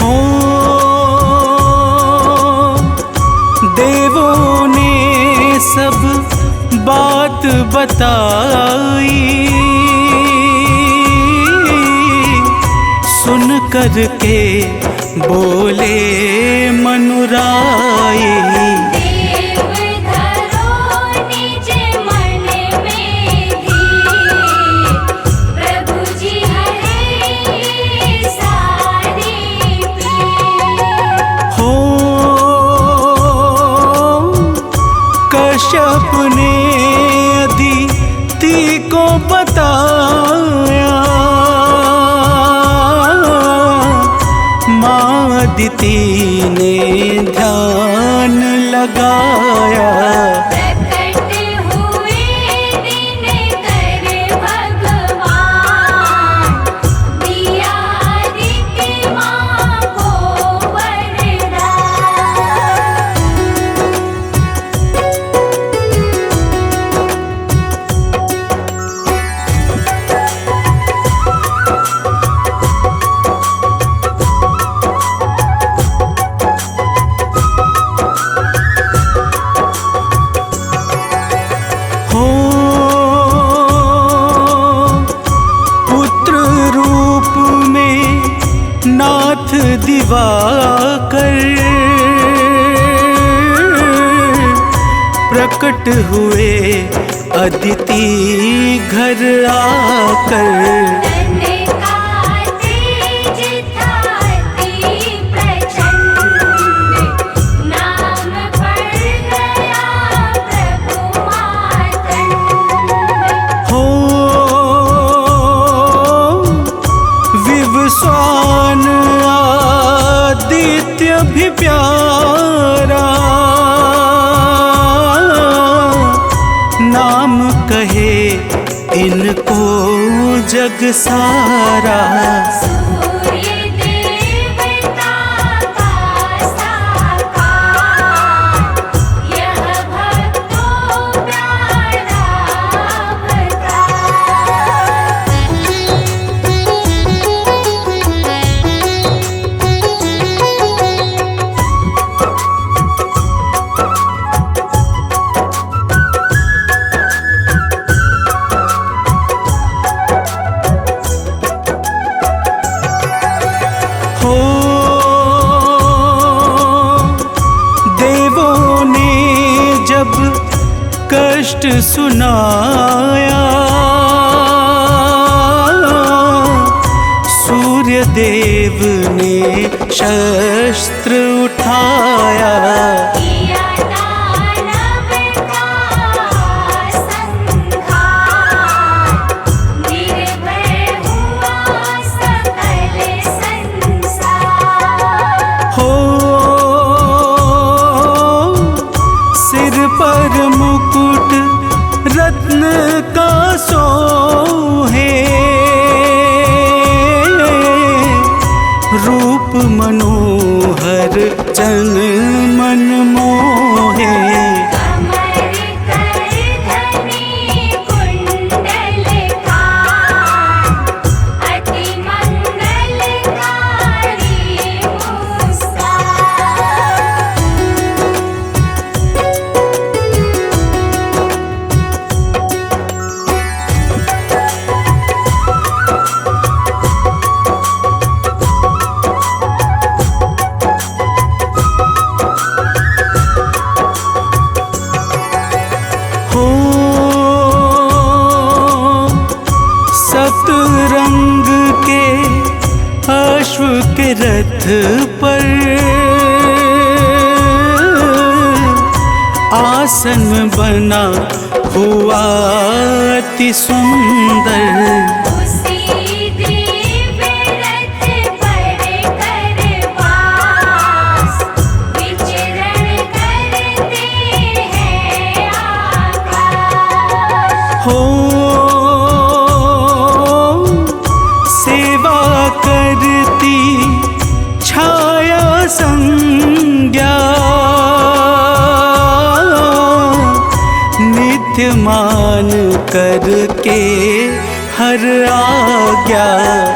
हो देवों ने सब बात बताई, सुन कर के बोले मनुराई। देव धरो निज मन में धीर, प्रभु जी हरे सारी पीर। हो कश्यप ने अदिति को बताया, माँ अदिति ने ध्यान लगाया। प्रकट हुए दिनकर भगवान, दिया अदिति माँ को वरदान। हो पुत्र रूप में नाथ दिवाकर, प्रकट हुए अदिति घर आकर। तन का तेज था अति प्रचंड, नाम पड़ गया प्रभु मातंड। हो विवस्वान आदित्य भी प्यारा, नाम कहे इनको जग सारा। सूर्य देवता का साकार, यह भक्तों प्यारा हो देवों ने जब कष्ट सुनाया, सूर्य देव ने शस्त्र उठाया। किया दानव का संहार, निर्भय हुआ सकल संसार। हो सिर पर मुकुट रत्न का सोहे, रूप मनोहर जन मन मोहे। कमर कर धनी कुंडल कान, अति मंगलकारी मुख पर आसन बना हुआ अति सुंदर। उसी दिव्य रथ पर कर वास विचरण करते हैं आकाश। हो सेवा करती छाया संज्ञा नित्य मान करके हर आज्ञा।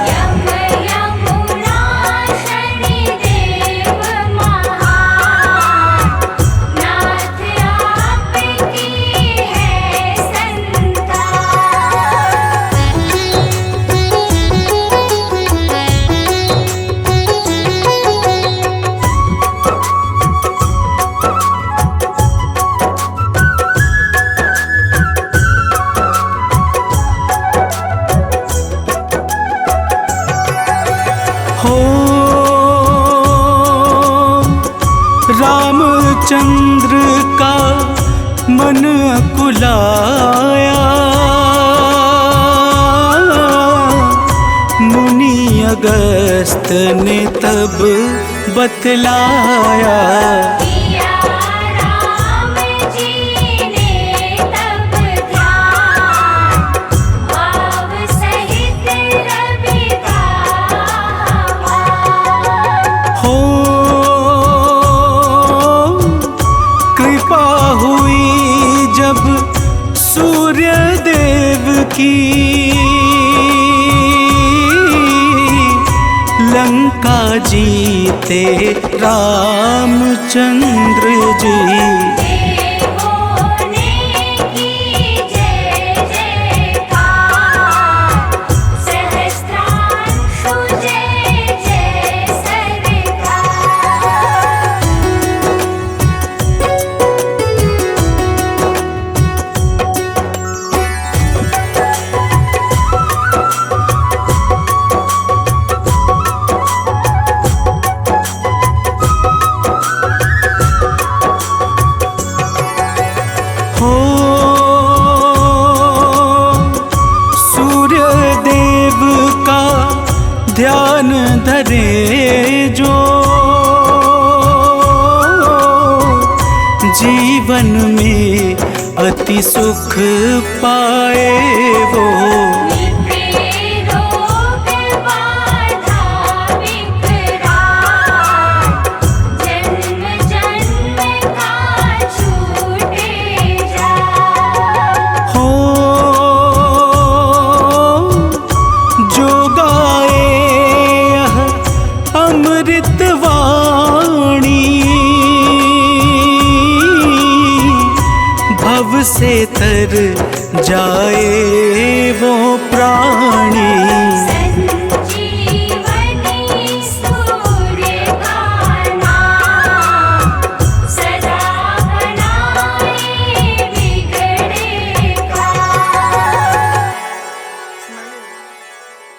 यम यमुना शनिदेव महान नाथ आपकी है हो रामचंद्र का मन अकुलाया मुनि अगस्त ने तब बतलाया। किया राम जी ने तब ध्यान भाव सहित रवि का आह्वान। हो कृपा हुई जब सूर्य देव की लंका जीते रामचंद्र जी। देवों ने की जय जयकार सहस्त्रांशु जय जय सरकार। हो सूर्य देव का ध्यान धरे जो जीवन में अति सुख पाए वो। नित्य रोग बाधा विकराल जन्म जन्म का छूटे जाए। हो जो गाए यह अमृत वाणी भव से तर जाए वो प्राणी।